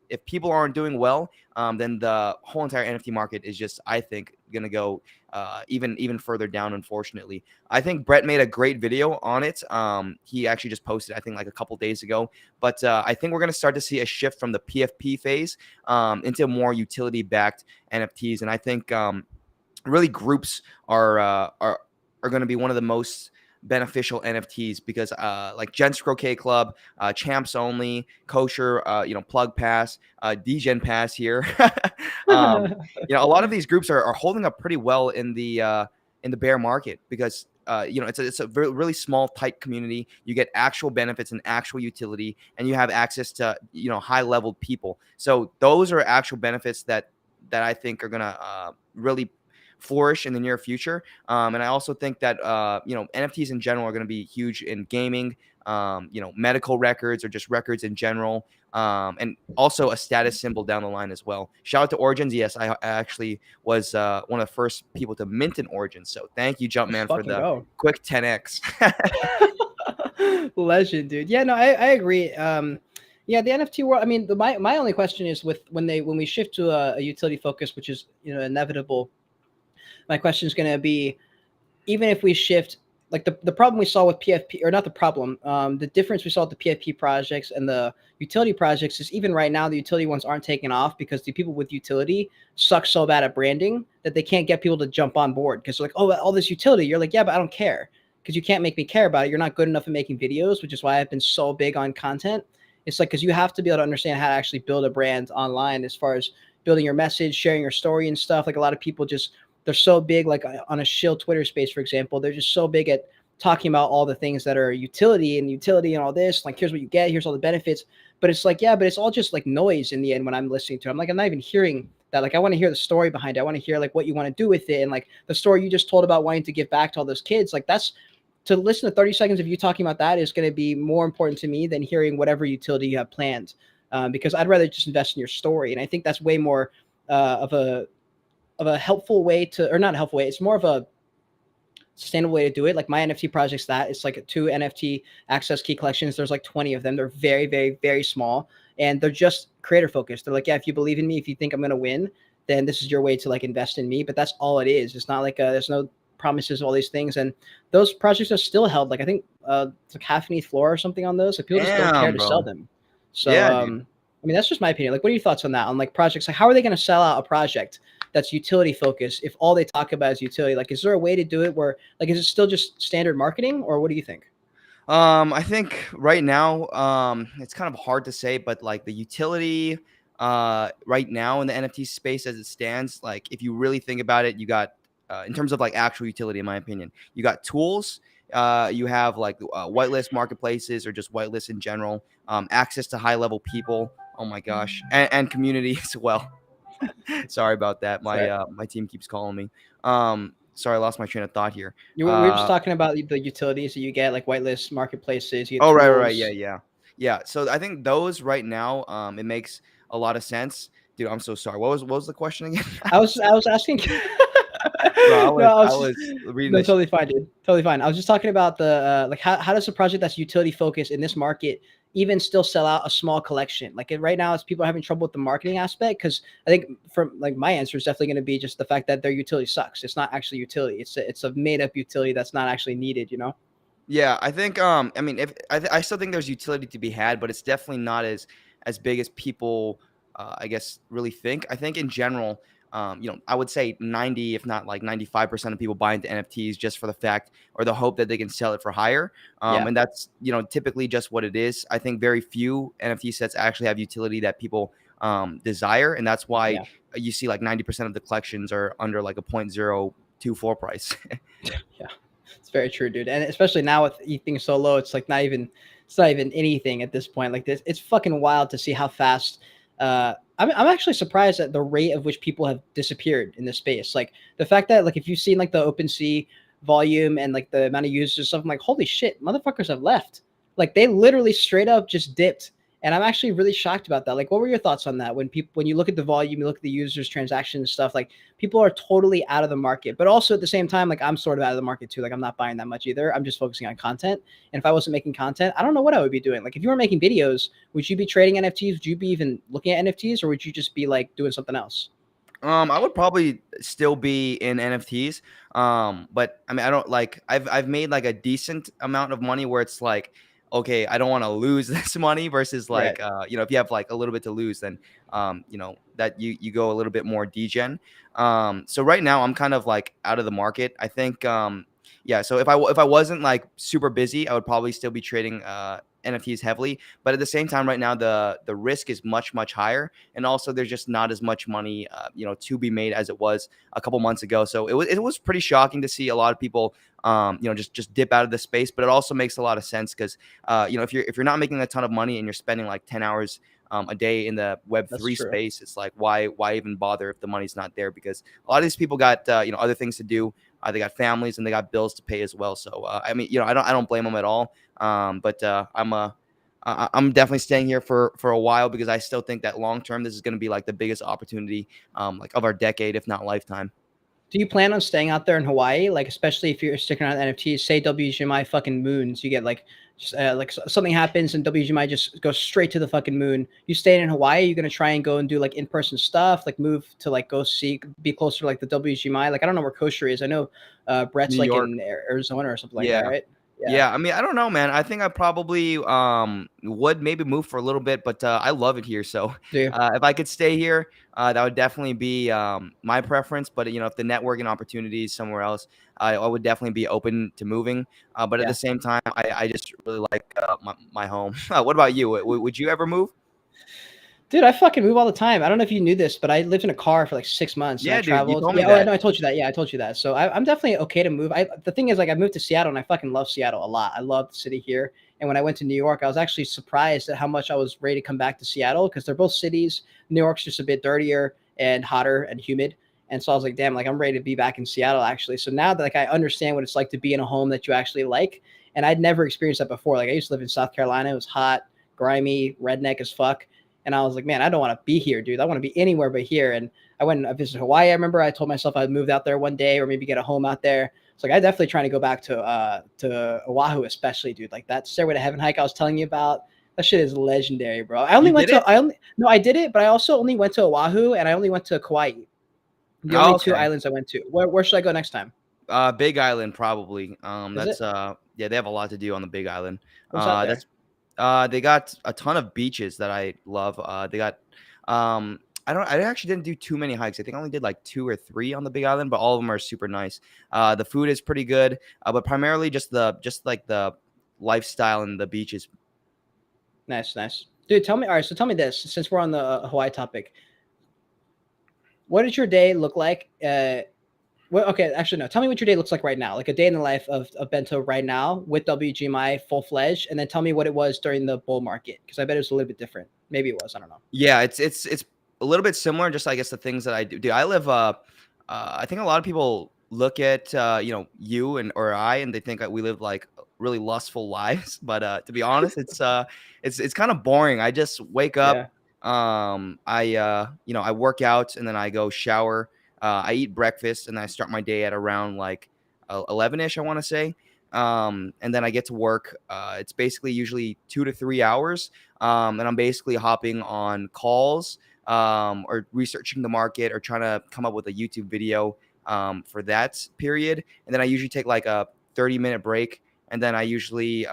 if people aren't doing well, then the whole entire NFT market is just, I think, going to go even further down. Unfortunately, I think Brett made a great video on it. He actually just posted, I think, like a couple days ago. But I think we're going to start to see a shift from the PFP phase into more utility-backed NFTs, and I think really groups are going to be one of the most beneficial NFTs because like Gents Croquet Club, Champs Only, Kosher, Plug Pass, Degen Pass here. A lot of these groups are holding up pretty well in the bear market because it's a really small, tight community. You get actual benefits and actual utility, and you have access to high leveled people. So those are actual benefits that I think are gonna really flourish in the near future. And I also think that NFTs in general are going to be huge in gaming, medical records or just records in general, and also a status symbol down the line as well. Shout out to Origins. Yes, I actually was one of the first people to mint an Origins. So thank you, Let's Jumpman, for fucking the go. quick 10x. Legend, dude. Yeah, no, I agree. Yeah, the NFT world. I mean, my only question is with when we shift to a utility focus, which is inevitable. My question is going to be, even if we shift, like the problem we saw with PFP, or not the problem, the difference we saw with the PFP projects and the utility projects is, even right now the utility ones aren't taking off because the people with utility suck so bad at branding that they can't get people to jump on board, because they're like, oh, all this utility. You're like, yeah, but I don't care, because you can't make me care about it. You're not good enough at making videos, which is why I've been so big on content. It's like, because you have to be able to understand how to actually build a brand online, as far as building your message, sharing your story and stuff. Like, a lot of people just, they're so big, like on a shill Twitter space, for example, they're just so big at talking about all the things that are utility and all this. Like, here's what you get, here's all the benefits. But it's like, yeah, but it's all just like noise in the end when I'm listening to it. I'm like, I'm not even hearing that. Like, I want to hear the story behind it. I want to hear like what you want to do with it. And like the story you just told about wanting to give back to all those kids. Like, that's, to listen to 30 seconds of you talking about that is going to be more important to me than hearing whatever utility you have planned. Because I'd rather just invest in your story. And I think that's way more of a helpful way to, or not a helpful way, it's more of a sustainable way to do it. Like my NFT projects, that it's like 2 NFT access key collections. There's like 20 of them. They're very, very, very small, and they're just creator focused. They're like, yeah, if you believe in me, if you think I'm going to win, then this is your way to like invest in me. But that's all it is. It's not like there's no promises of all these things. And those projects are still held. Like, I think it's like half an ETH floor or something on those. So people just don't care Damn, to sell bro. them. So, Yeah, dude. I mean, that's just my opinion. Like, what are your thoughts on that? On like projects, like how are they going to sell out a project that's utility focused if all they talk about is utility? Like, is there a way to do it where, like, is it still just standard marketing, or what do you think? I think right now, it's kind of hard to say, but like the utility, right now in the NFT space as it stands, like if you really think about it, you got, in terms of like actual utility, in my opinion, you got tools. You have like whitelist marketplaces, or just whitelist in general. Access to high level people. Oh my gosh, and community as well. Sorry about that. Sorry. My team keeps calling me. Sorry, I lost my train of thought here. We were just talking about the utilities that you get, like whitelist marketplaces, you get Oh, right. Yeah, tools. yeah. Yeah, so I think those right now, it makes a lot of sense. Dude, I'm so sorry. What was the question again? I was asking. Bro, No, I I was just, was reading no, this. totally fine, dude. Totally fine. I was just talking about the like how does a project that's utility focused in this market even still sell out a small collection? Like, right now, it's people are having trouble with the marketing aspect, because I think, from like, my answer is definitely going to be just the fact that their utility sucks. It's not actually utility. It's a made up utility that's not actually needed. You know? Yeah, I think, I mean, if I still think there's utility to be had, but it's definitely not as big as people, I guess, really think. I think in general, I would say 90, if not like 95% of people buy into NFTs just for the fact or the hope that they can sell it for higher. Yeah. And that's, typically just what it is. I think very few NFT sets actually have utility that people desire, and that's why Yeah. you see like 90% of the collections are under like a 0.024 price. Yeah. It's very true, dude. And especially now with ETH being so low, it's like it's not even anything at this point. Like this, it's fucking wild to see how fast. I'm actually surprised at the rate of which people have disappeared in this space. Like the fact that, like, if you've seen like the OpenSea volume and like the amount of users and stuff, I'm like, holy shit, motherfuckers have left. Like, they literally straight up just dipped. And I'm actually really shocked about that. Like, what were your thoughts on that? When you look at the volume, you look at the users, transactions, stuff, like, people are totally out of the market. But also at the same time, like, I'm sort of out of the market too. Like, I'm not buying that much either. I'm just focusing on content. And if I wasn't making content, I don't know what I would be doing. Like, if you were making videos, would you be trading NFTs? Would you be even looking at NFTs, or would you just be like doing something else? I would probably still be in NFTs. But I mean, I don't like. I've made like a decent amount of money where it's like, okay, I don't want to lose this money versus Right. like, if you have like a little bit to lose, then that you go a little bit more degen. So right now I'm kind of like out of the market. I think, yeah. So if I wasn't like super busy, I would probably still be trading NFTs heavily. But at the same time, right now the risk is much higher, and also there's just not as much money to be made as it was a couple months ago. So it was pretty shocking to see a lot of people just dip out of the space. But it also makes a lot of sense because if you're not making a ton of money and you're spending like 10 hours a day in the That's Web3 true. space, it's like why even bother if the money's not there? Because a lot of these people got other things to do. They got families and they got bills to pay as well. So I mean, I don't blame them at all. But I'm definitely staying here for a while because I still think that long term this is going to be like the biggest opportunity like of our decade, if not lifetime. Do you plan on staying out there in Hawaii? Like, especially if you're sticking around NFTs, say WGMI fucking moons, you get like, just, something happens and WGMI just goes straight to the fucking moon. You staying in Hawaii, you're gonna try and go and do like in-person stuff, like move to like go see, be closer to like the WGMI. Like, I don't know where Kosher is. I know Brett's New like York. in Arizona or something like that, Yeah. right? Yeah. Yeah, I mean, I don't know, man. I think I probably would maybe move for a little bit, but I love it here. So Do you? if I could stay here, that would definitely be my preference. But if the networking opportunities somewhere else, I would definitely be open to moving. But at the Yeah. same time, I just really like my home. What about you? Would you ever move? Dude, I fucking move all the time. I don't know if you knew this, but I lived in a car for like 6 months and I Yeah, dude, you traveled. told me Yeah, oh, I that. know I told you that. Yeah, I told you that. So I'm definitely okay to move. The thing is, like, I moved to Seattle and I fucking love Seattle a lot. I love the city here. And when I went to New York, I was actually surprised at how much I was ready to come back to Seattle because they're both cities. New York's just a bit dirtier and hotter and humid. And so I was like, damn, like I'm ready to be back in Seattle actually. So now that like I understand what it's like to be in a home that you actually like, and I'd never experienced that before. Like I used to live in South Carolina. It was hot, grimy, redneck as fuck. And I was like, man, I don't want to be here, dude. I want to be anywhere but here. And I went and I visited Hawaii. I remember I told myself I'd move out there one day or maybe get a home out there. So like I definitely trying to go back to Oahu, especially, dude. Like that Stairway to Heaven hike I was telling you about. That shit is legendary, bro. I only You went did to it? I only no, I did it, but I also only went to Oahu and I only went to Kauai. The Oh, only two okay. islands I went to. Where should I go next time? Big Island probably. Is it? Yeah, they have a lot to do on the Big Island. What's out That's there? They got a ton of beaches that I love. They got I actually didn't do too many hikes. I think I only did like 2 or 3 on the Big Island, but all of them are super nice. The food is pretty good, but primarily just like the lifestyle and the beaches. Nice, nice. Dude, tell me. All right, so tell me this. Since we're on the Hawaii topic, what does your day look like? Well, okay, actually, no. Tell me what your day looks like right now, like a day in the life of Bento right now with WGMI full fledged, and then tell me what it was during the bull market because I bet it was a little bit different. Maybe it was. I don't know. Yeah, it's a little bit similar. Just I guess the things that I do. I live. I think a lot of people look at you and or I, and they think that we live like really lustful lives. But to be honest, it's kind of boring. I just wake up. Yeah. I work out and then I go shower. I eat breakfast and I start my day at around like 11ish. I want to say. And then I get to work. It's basically usually 2 to 3 hours. And I'm basically hopping on calls or researching the market or trying to come up with a YouTube video for that period. And then I usually take like a 30-minute break, and then I usually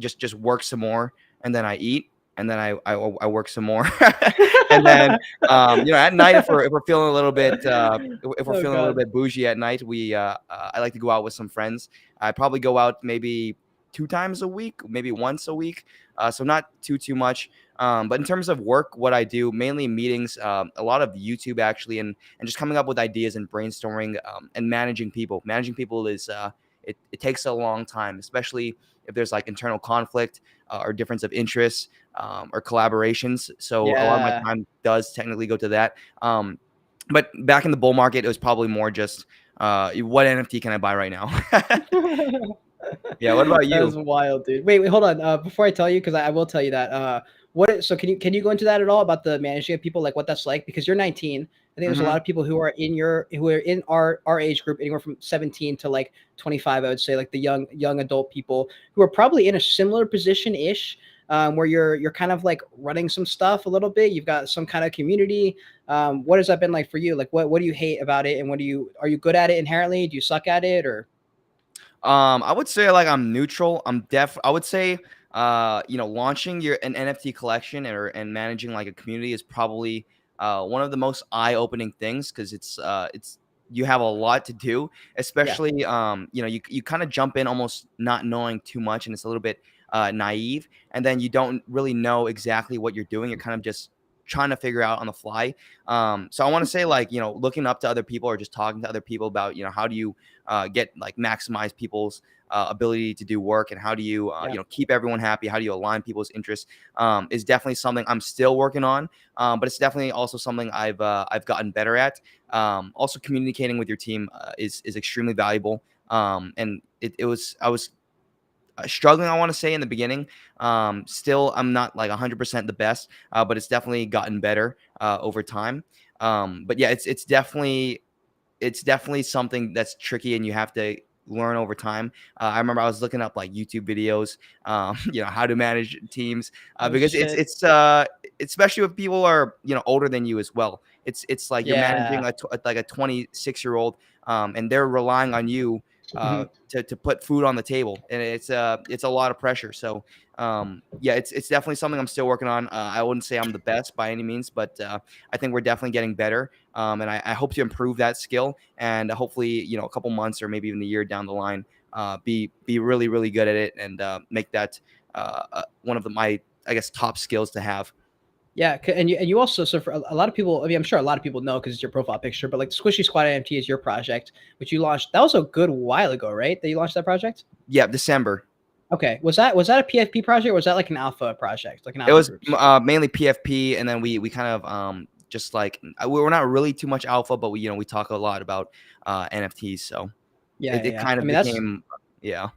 just work some more, and then I eat, and then I work some more, and then at night if we're feeling a little bit if we're Oh feeling a little God. bit bougie at night, we I like to go out with some friends. I probably go out maybe 2 times a week, maybe once a week, so not too much. But in terms of work, what I do mainly meetings, a lot of YouTube actually, and just coming up with ideas and brainstorming and managing people. Managing people is it takes a long time, especially if there's like internal conflict or difference of interests or collaborations. So a lot of my Yeah. time does technically go to that. But back in the bull market, it was probably more just what NFT can I buy right now? Yeah. What about That's you? wild, dude. Wait, hold on. Before I tell you, because I will tell you that. So can you go into that at all about the managing of people, like what that's like? Because you're 19. I think there's a Hmm. lot of people who are in our age group, anywhere from 17 to like 25. I would say like the young adult people who are probably in a similar position ish. Where you're kind of like running some stuff a little bit. You've got some kind of community. What has that been like for you? Like what do you hate about it, and are you good at it inherently? Do you suck at it or? I would say like I'm neutral. I would say launching an NFT collection and managing like a community is probably one of the most eye-opening things because it's you have a lot to do, Yeah. especially you kind of jump in almost not knowing too much, and it's a little bit naive, and then you don't really know exactly what you're doing. You're kind of just trying to figure out on the fly. So I want to say like looking up to other people or just talking to other people about how do you get like maximize people's ability to do work, and how do you Yeah. keep everyone happy, how do you align people's interests, is definitely something I'm still working on, but it's definitely also something I've gotten better at. Also communicating with your team is extremely valuable, and it was I was struggling, I want to say, in the beginning. Still I'm not like 100% the best, but it's definitely gotten better over time. But yeah, it's definitely it's definitely something that's tricky, and you have to learn over time. I remember I was looking up like YouTube videos, how to manage teams, Oh because shit. especially if people are older than you as well. It's like you're managing Yeah. like a 26-year-old, and they're relying on you Mhm. to put food on the table, and it's a lot of pressure. So yeah, it's definitely something I'm still working on. I wouldn't say I'm the best by any means, but I think we're definitely getting better. And I hope to improve that skill, and hopefully, a couple months or maybe even a year down the line, be really, really good at it, and make that one of my, I guess, top skills to have. Yeah, and you also, so for a lot of people, I mean, I'm sure a lot of people know because it's your profile picture, but like Squishy Squad NFT is your project, which you launched. That was a good while ago, right? That you launched that project. Yeah, December. Okay, was that a PFP project, or was that like an alpha project, like an It alpha was groups? mainly PFP, and then we kind of just like we're not really too much alpha, but we talk a lot about NFTs, so Yeah, it yeah, yeah. kind I of mean, that's became yeah.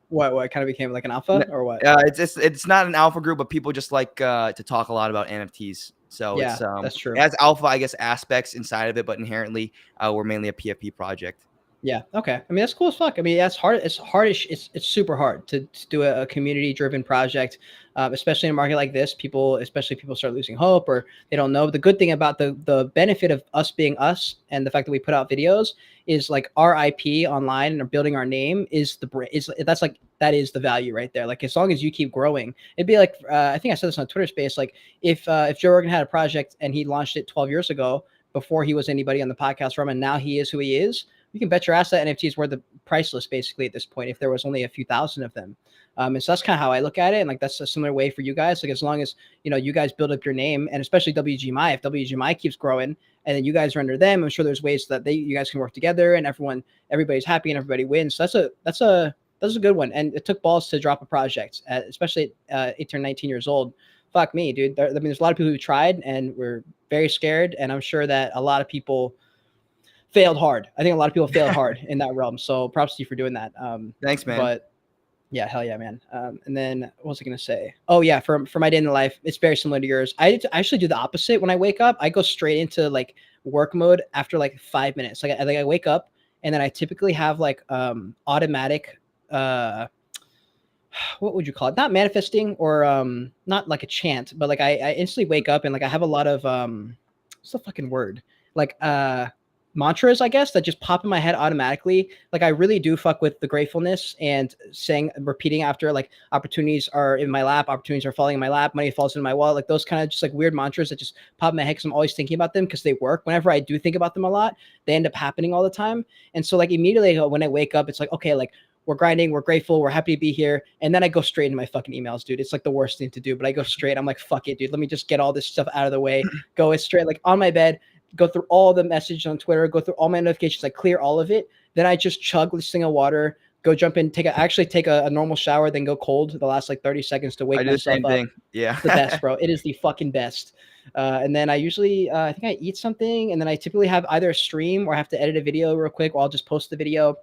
what kind of became like an N alpha or what? it's not an alpha group, but people just like, to talk a lot about NFTs. So Yeah, that's it true. has alpha, I guess, aspects inside of it, but inherently, we're mainly a PFP project. Yeah. Okay. I mean, that's cool as fuck. I mean, that's hard. It's hard. It's super hard to do a community driven project, especially in a market like this. Especially people start losing hope, or they don't know. The good thing about the benefit of us being us, and the fact that we put out videos, is like our IP online and building our name is that is the value right there. Like, as long as you keep growing, it'd be like, I think I said this on Twitter Space. Like, if Joe Rogan had a project and he launched it 12 years ago before he was anybody on the podcast from, and now he is who he is, you can bet your ass that NFTs were the priceless basically at this point if there was only a few thousand of them. And so that's kind of how I look at it. And like, that's a similar way for you guys. Like, as long as, you guys build up your name, and especially WGMI, if WGMI keeps growing and then you guys are under them, I'm sure there's ways that you guys can work together and everybody's happy and everybody wins. So that's a good one. And it took balls to drop a project, especially at 18 or 19 years old. Fuck me, dude. I mean, there's a lot of people who tried and were very scared. And I'm sure that a lot of people failed hard. I think a lot of people failed hard in that realm. So props to you for doing that. Thanks, man. But yeah, hell yeah, man. And then what was I gonna say? Oh yeah, for my day in the life, it's very similar to yours. I actually do the opposite when I wake up. I go straight into like work mode after like 5 minutes. Like I wake up and then I typically have like automatic what would you call it? Not manifesting or not like a chant, but like I instantly wake up and like I have a lot of what's the fucking word? Like mantras, I guess, that just pop in my head automatically. Like, I really do fuck with the gratefulness and repeating after, like, opportunities are in my lap, opportunities are falling in my lap, money falls in my wallet, like those kind of just like weird mantras that just pop in my head because I'm always thinking about them because they work. Whenever I do think about them a lot, they end up happening all the time. And so like immediately when I wake up, it's like, okay, like we're grinding, we're grateful, we're happy to be here. And then I go straight into my fucking emails, dude. It's like the worst thing to do, but I go straight. I'm like, fuck it, dude. Let me just get all this stuff out of the way. Go straight, like on my bed, go through all the messages on Twitter, go through all my notifications, like clear all of it. Then I just chug this thing of water, go jump in, actually take a normal shower, then go cold the last like 30 seconds to I wake do the myself same up. thing. Yeah. It's the best, bro. It is the fucking best. And then I usually, I think I eat something, and then I typically have either a stream or I have to edit a video real quick, or I'll just post the video.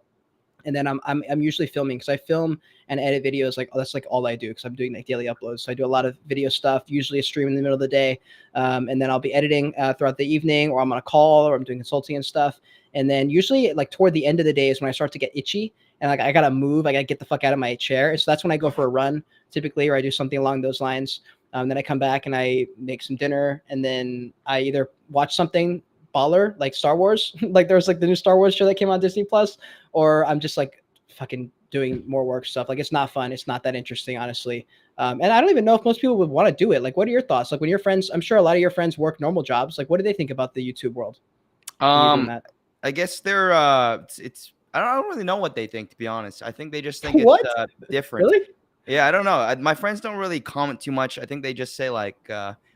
And then I'm usually filming because I film and edit videos. Like, that's like all I do because I'm doing like daily uploads. So I do a lot of video stuff, usually a stream in the middle of the day. And then I'll be editing throughout the evening, or I'm on a call, or I'm doing consulting and stuff. And then usually like toward the end of the day is when I start to get itchy and like I gotta move, I gotta get the fuck out of my chair. So that's when I go for a run typically, or I do something along those lines. Then I come back and I make some dinner, and then I either watch something baller like Star Wars, like there's like the new Star Wars show that came on Disney Plus, or I'm just like fucking doing more work stuff. Like, it's not fun. It's not that interesting, honestly. And I don't even know if most people would want to do it. Like, what are your thoughts? Like, when your friends, I'm sure a lot of your friends work normal jobs. Like, what do they think about the YouTube world when you're doing Um, that? I guess they're it's I don't really know what they think, to be honest. I think they just think it's What? different. Really? Yeah, I don't know. My friends don't really comment too much. I think they just say like,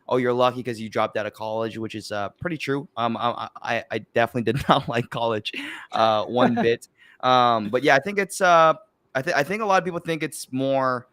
"Oh, you're lucky because you dropped out of college," which is pretty true. I definitely did not like college, one bit. But yeah, I think it's I think a lot of people think it's more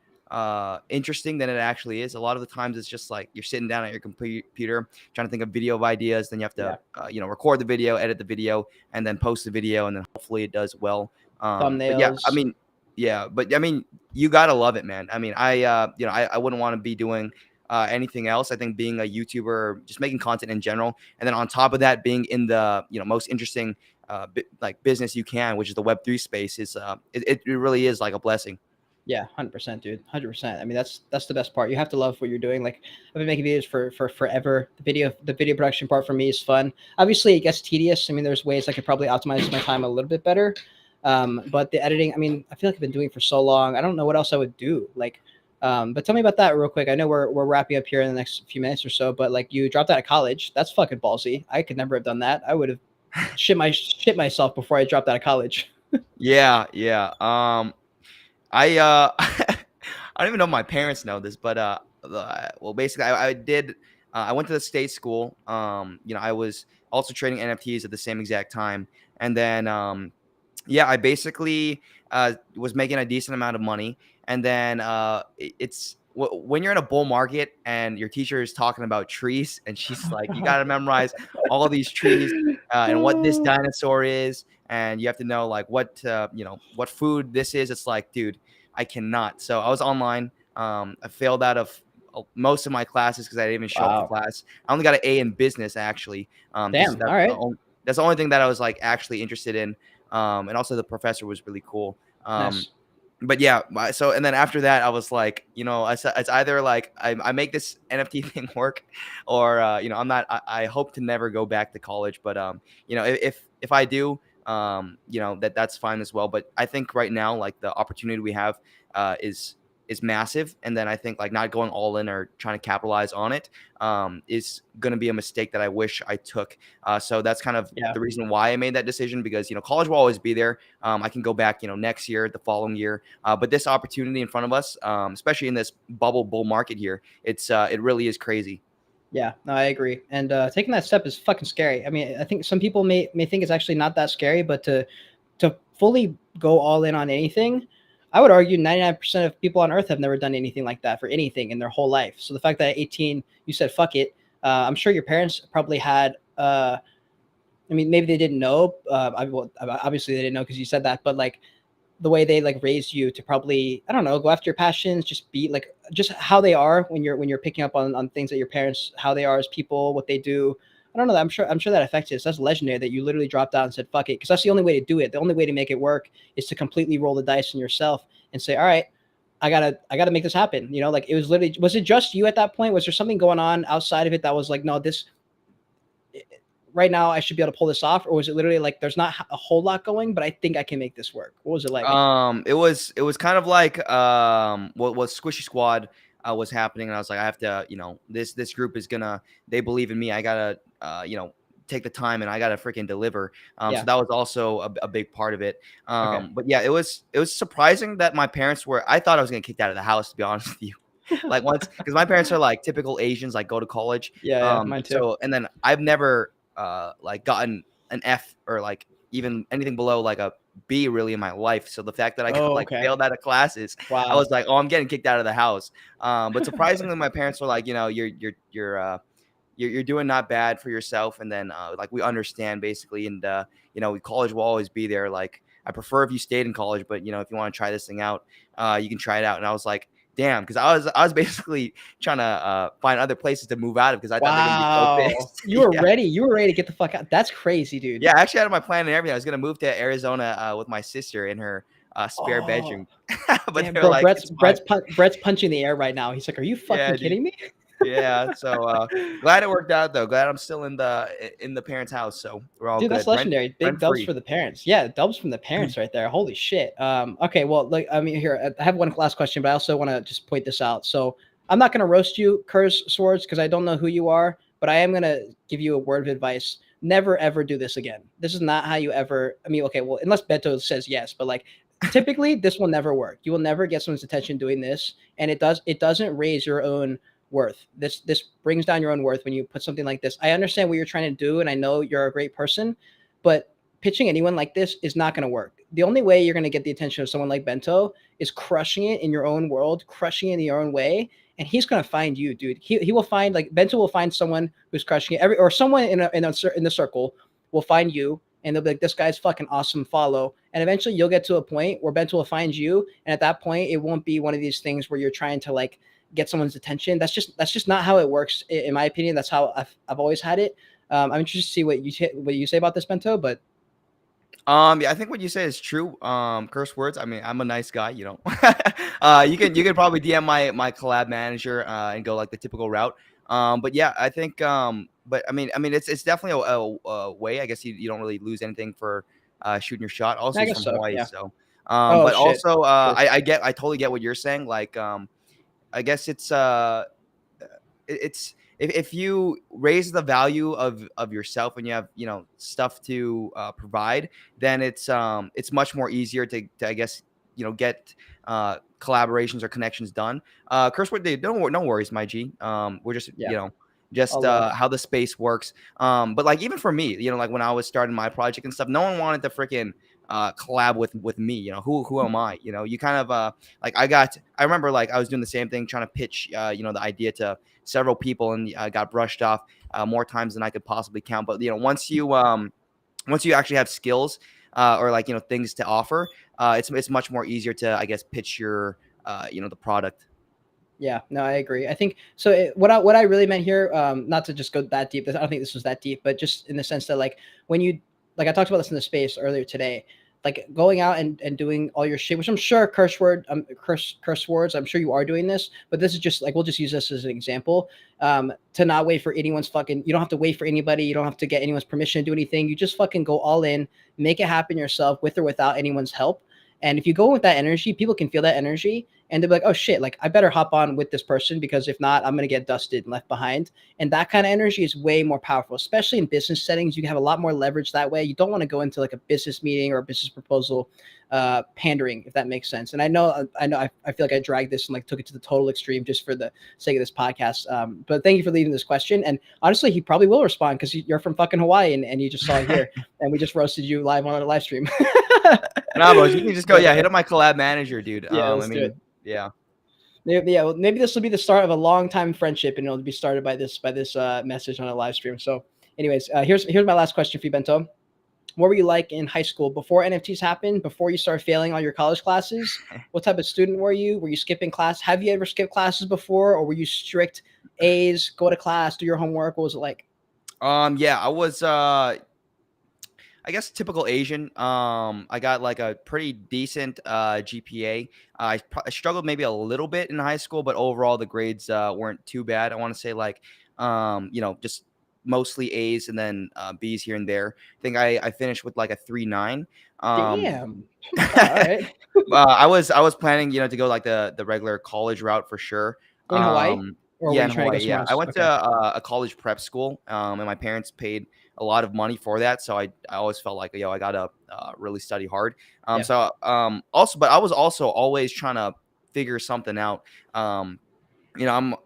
interesting than it actually is. A lot of the times it's just like you're sitting down at your computer trying to think of video of ideas, then you have to record the video, edit the video, and then post the video, and then hopefully it does well. But yeah, I Thumbnails. mean, yeah, but I mean, you gotta love it, man. I mean, I wouldn't want to be doing anything else. I think being a YouTuber, just making content in general, and then on top of that, being in the most interesting like business you can, which is the Web3 space, is it really is like a blessing. Yeah, 100%, dude. 100%. I mean, that's the best part. You have to love what you're doing. Like, I've been making videos for forever. The video production part for me is fun. Obviously, it gets tedious. I mean, there's ways I could probably optimize my time a little bit better. But the editing, I mean, I feel like I've been doing it for so long. I don't know what else I would do. Like, but tell me about that real quick. I know we're wrapping up here in the next few minutes or so, but like, you dropped out of college. That's fucking ballsy. I could never have done that. I would have shit myself before I dropped out of college. Yeah, yeah. I I don't even know if my parents know this, but well, basically, I did. I went to the state school. I was also trading NFTs at the same exact time, and then yeah, I basically was making a decent amount of money, and then when you're in a bull market and your teacher is talking about trees, and she's like, you got to memorize all of these trees and what this dinosaur is, and you have to know like what food this is. It's like, dude, I cannot. So I was online. I failed out of most of my classes because I didn't even show up to class. I only got an A in business actually. Damn. All right. That's the only thing that I was like actually interested in. And also the professor was really cool. Nice. But yeah, so and then after that, I was like, it's either like I make this NFT thing work, or I'm not. I hope to never go back to college. But if I do, that's fine as well. But I think right now, like the opportunity we have is massive, and then I think like not going all in or trying to capitalize on it is going to be a mistake that I wish I took. So that's kind of the reason why I made that decision, because college will always be there. I can go back next year, the following year, but this opportunity in front of us, especially in this bubble bull market here, it really is crazy. Yeah, no, I agree. And taking that step is fucking scary. I mean, I think some people may think it's actually not that scary, but to fully go all in on anything, I would argue 99% of people on earth have never done anything like that for anything in their whole life. So the fact that at 18 you said fuck it, I'm sure your parents probably had. I mean, maybe they didn't know. Obviously they didn't know because you said that, but like the way they like raised you to probably, I don't know, go after your passions, just be like, just how they are when you're picking up on things that your parents, how they are as people, what they do. I don't know. I'm sure that affects you. So that's legendary that you literally dropped out and said, fuck it. Cause that's the only way to do it. The only way to make it work is to completely roll the dice on yourself and say, all right, I gotta make this happen. Like it was literally, was it just you at that point? Was there something going on outside of it that was like, no, this right now I should be able to pull this off? Or was it literally like, there's not a whole lot going, but I think I can make this work? What was it like? It was kind of like what Squishy Squad was happening, and I was like, I have to, this group is gonna, they believe in me. I gotta, take the time, and I gotta freaking deliver. So that was also a big part of it. But yeah, it was surprising that my parents were. I thought I was gonna get kicked out of the house, to be honest with you. Like once, because my parents are like typical Asians, like go to college. Yeah, mine too. So and then I've never like gotten an F or like even anything below like a B really in my life. So the fact that I got failed out of classes, I was like, oh, I'm getting kicked out of the house. But surprisingly, my parents were like, you're doing not bad for yourself. And then like we understand basically. And college will always be there. Like I prefer if you stayed in college, but if you want to try this thing out, you can try it out. And I was like, damn, because I was basically trying to find other places to move out of, because I thought they were gonna be so pissed. You were ready. You were ready to get the fuck out. That's crazy, dude. Yeah, I actually had my plan and everything. I was gonna move to Arizona with my sister in her spare bedroom. But damn, bro, like, Brett's punching the air right now. He's like, "Are you fucking kidding me?" Yeah, so glad it worked out though. Glad I'm still in the parents' house, so we're all dude. good. That's legendary. Big dubs for the parents. Yeah, dubs from the parents right there. Holy shit. Okay, well, like I mean, here I have one last question, but I also want to just point this out. So I'm not gonna roast you, Curse Swords, because I don't know who you are, but I am gonna give you a word of advice. Never ever do this again. This is not how you ever. I mean, okay, well, unless Beto says yes, but like typically this will never work. You will never get someone's attention doing this, and it doesn't raise your own worth. This brings down your own worth when you put something like this. I understand what you're trying to do, and I know you're a great person, but pitching anyone like this is not going to work. The only way you're going to get the attention of someone like Bento is crushing it in your own world, crushing it in your own way, and he's going to find you, dude. He will find, like, Bento will find someone who's crushing it, or someone in the circle will find you, and they'll be like, this guy's fucking awesome, follow. And eventually you'll get to a point where Bento will find you, and at that point it won't be one of these things where you're trying to like get someone's attention. That's just not how it works, in my opinion. That's how I've always had it. I'm interested to see what you say about this, Bento, but Yeah, I think what you said is true. Curse words. I mean, I'm a nice guy, you know. You can probably DM my collab manager and go like the typical route. But yeah, I think but I mean it's definitely a way. I guess you don't really lose anything for shooting your shot. Also, I he's guess from so. Hawaii, Yeah. so Oh but shit. also True. I totally get what you're saying. Like I guess it's it's if you raise the value of yourself and you have stuff to provide, then it's much more easier to I guess get collaborations or connections done. Curse word, dude, no worries, my G. We're just Yeah. just All love. how the space works. But like even for me, like when I was starting my project and stuff, no one wanted to freaking collab with me. Who am I? You kind of like I remember like I was doing the same thing, trying to pitch the idea to several people, and got brushed off more times than I could possibly count. But once you actually have skills or like things to offer, it's much more easier to I guess pitch your the product. Yeah, no, I agree. I think so. What I really meant here, not to just go that deep. I don't think this was that deep, but just in the sense that like when you like I talked about this in the space earlier today, like going out and doing all your shit, which I'm sure curse words. I'm sure you are doing this, but this is just like we'll just use this as an example. To not wait for anyone's fucking. You don't have to wait for anybody. You don't have to get anyone's permission to do anything. You just fucking go all in, make it happen yourself, with or without anyone's help. And if you go with that energy, people can feel that energy and they're like, oh shit, like I better hop on with this person because if not, I'm going to get dusted and left behind. And that kind of energy is way more powerful, especially in business settings. You have a lot more leverage that way. You don't want to go into like a business meeting or a business proposal pandering, if that makes sense. And I feel like I dragged this and like took it to the total extreme just for the sake of this podcast. But thank you for leaving this question. And honestly, he probably will respond because you're from fucking Hawaii and you just saw it here and we just roasted you live on a live stream. Nah, bro, you can just go. But Yeah, hit up my collab manager, dude. yeah, I let's do mean, it. yeah. Yeah, well, maybe this will be the start of a long time friendship, and it'll be started by this message on a live stream. So, anyways, here's my last question for you, Bento. What were you like in high school before NFTs happened? Before you started failing all your college classes? What type of student were you? Were you skipping class? Have you ever skipped classes before, or were you strict A's, go to class, do your homework? What was it like? Yeah, I was I guess typical Asian. I got like a pretty decent GPA. I struggled maybe a little bit in high school, but overall the grades weren't too bad. I want to say like just mostly A's and then B's here and there. I think I finished with like a 3.9. Damn. All right. I was planning to go like the regular college route for sure. In Hawaii, or were Yeah, you in trying to go Hawaii. somewhere Yeah, I else? went to Okay. a college prep school, and my parents paid a lot of money for that. So I always felt like I gotta really study hard. Yeah. Also, but I was also always trying to figure something out. I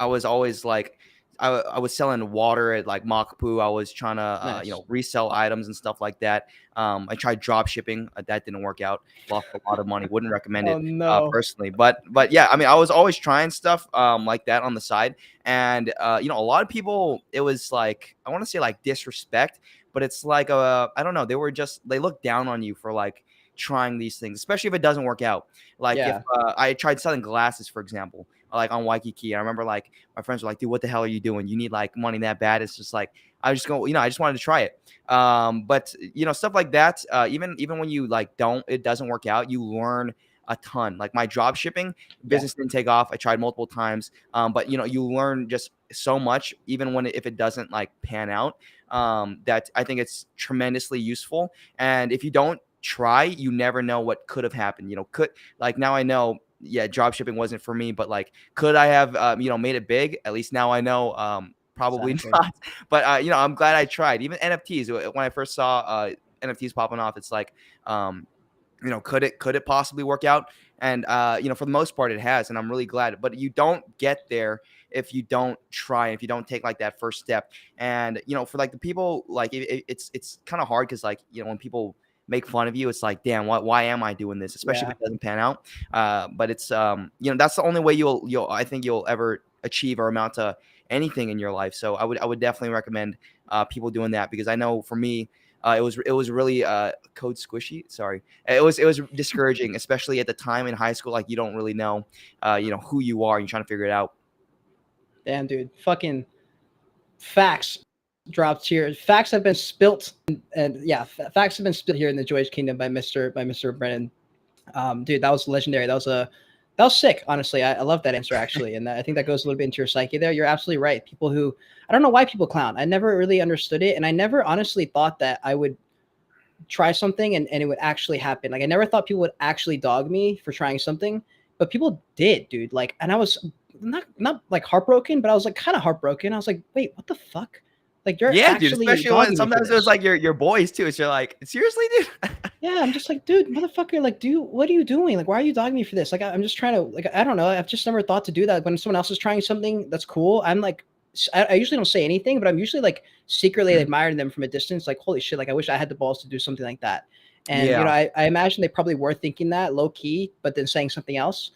was always like, I was selling water at like Makapu. I was trying to, Nice. resell items and stuff like that. I tried drop shipping. That didn't work out. Lost a lot of money. Wouldn't recommend Oh it no. personally. But yeah, I mean, I was always trying stuff like that on the side. And a lot of people, it was like I want to say like disrespect, but it's like I don't know. They look down on you for like trying these things, especially if it doesn't work out. Like if Yeah. I tried selling glasses, for example, like on Waikiki. I remember like my friends were like, dude, what the hell are you doing? You need like money that bad? It's just like, I just wanted to try it. But stuff like that, even when you like it doesn't work out, you learn a ton. Like my drop shipping Yeah. business didn't take off. I tried multiple times. But you learn just so much, even if it doesn't like pan out, that I think it's tremendously useful. And if you don't try, you never know what could have happened. Now I know, yeah, drop shipping wasn't for me, but like, could I have, made it big? At least now I know, probably Exactly. not. But, I'm glad I tried. Even NFTs, when I first saw NFTs popping off, it's like, could it possibly work out? And, for the most part, it has. And I'm really glad. But you don't get there if you don't try, if you don't take like that first step. And, for like the people, like it's kind of hard because like, when people make fun of you, it's like, damn, why am I doing this? Especially if Yeah. it doesn't pan out. But it's that's the only way I think you'll ever achieve or amount to anything in your life. So I would definitely recommend people doing that, because I know for me, it was really code squishy. Sorry, it was discouraging, especially at the time in high school. Like you don't really know, who you are. And you're trying to figure it out. Damn, dude. Fucking facts. dropped here. Facts have been spilt, and yeah, facts have been spilt here in the Joyage Kingdom by Mr. Brennan. Dude, that was legendary. That was sick. Honestly, I love that answer actually, and I think that goes a little bit into your psyche there. You're absolutely right. People who I don't know why people clown. I never really understood it, and I never honestly thought that I would try something and it would actually happen. Like I never thought people would actually dog me for trying something, but people did, dude. Like, and I was not like heartbroken, but I was like kind of heartbroken. I was like, wait, what the fuck? Like you're Yeah, dude. actually Especially when dogging me for sometimes it was this. like your boys too. So you're like, seriously, dude. Yeah, I'm just like, dude, motherfucker, like, what are you doing? Like, why are you dogging me for this? Like, I'm just trying to, like, I don't know. I've just never thought to do that. When someone else is trying something that's cool, I'm like, I usually don't say anything, but I'm usually like secretly admiring them from a distance. Like, holy shit, like, I wish I had the balls to do something like that. And, you know, Yeah, I imagine they probably were thinking that low key, but then saying something else,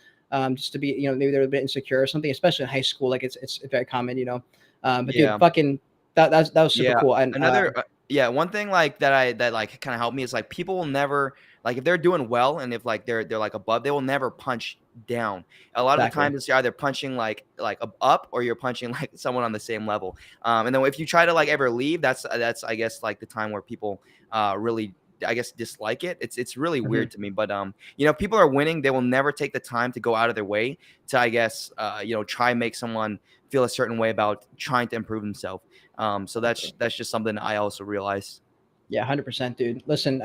just to be, you know, maybe they're a bit insecure or something, especially in high school. Like, it's very common, you know. But dude, yeah. fucking, that was super Yeah. cool. And, Another yeah, one thing like that like kind of helped me is like people will never like if they're doing well and if like they're like above, they will never punch down. A lot of the exactly. times it's either punching like up or you're punching like someone on the same level. And then if you try to like ever leave, that's I guess like the time where people really I guess dislike it. It's really Mhm. weird to me, but you know, people are winning. They will never take the time to go out of their way to I guess you know try and make someone feel a certain way about trying to improve themselves. So that's just something I also realized. Yeah, 100%, dude. Listen,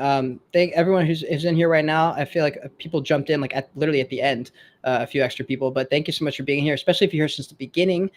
thank everyone who's is in here right now. I feel like people jumped in like at literally at the end, a few extra people. But thank you so much for being here, especially if you're here since the beginning.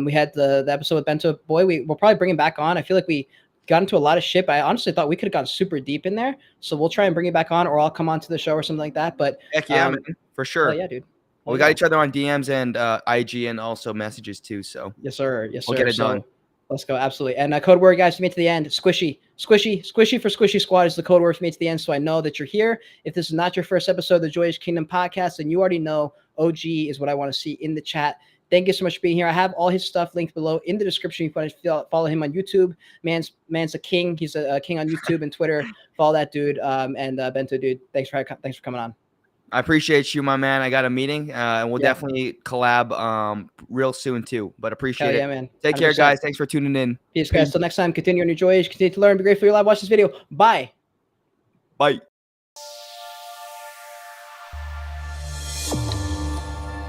We had the episode with Bento Boy. We'll probably bring him back on. I feel like we got into a lot of shit. But I honestly thought we could have gone super deep in there. So we'll try and bring it back on, or I'll come on to the show or something like that. But Heck yeah, man, for hell sure. yeah, dude. Well, Hell we got yeah. each other on DMs and IG and also messages too. So Yes, sir. Yes, we'll sir. get it done. So let's go. Absolutely. And code word, guys, to me to the end. Squishy, squishy, squishy for Squishy Squad is the code word for me to the end. So I know that you're here. If this is not your first episode of the Joyage Kingdom podcast, then you already know OG is what I want to see in the chat. Thank you so much for being here. I have all his stuff linked below in the description. You can follow him on YouTube. Man's a king. He's a king on YouTube and Twitter. Follow that dude. And Bento, dude, thanks for coming on. I appreciate you, my man. I got a meeting, and we'll Yeah. definitely collab real soon too. But appreciate Hell yeah, it. man. Take care, 100%. guys. Thanks for tuning in. Peace, guys. Till next time, continue on your Joyage. Continue to learn. Be grateful you're alive. Watch this video. Bye. Bye.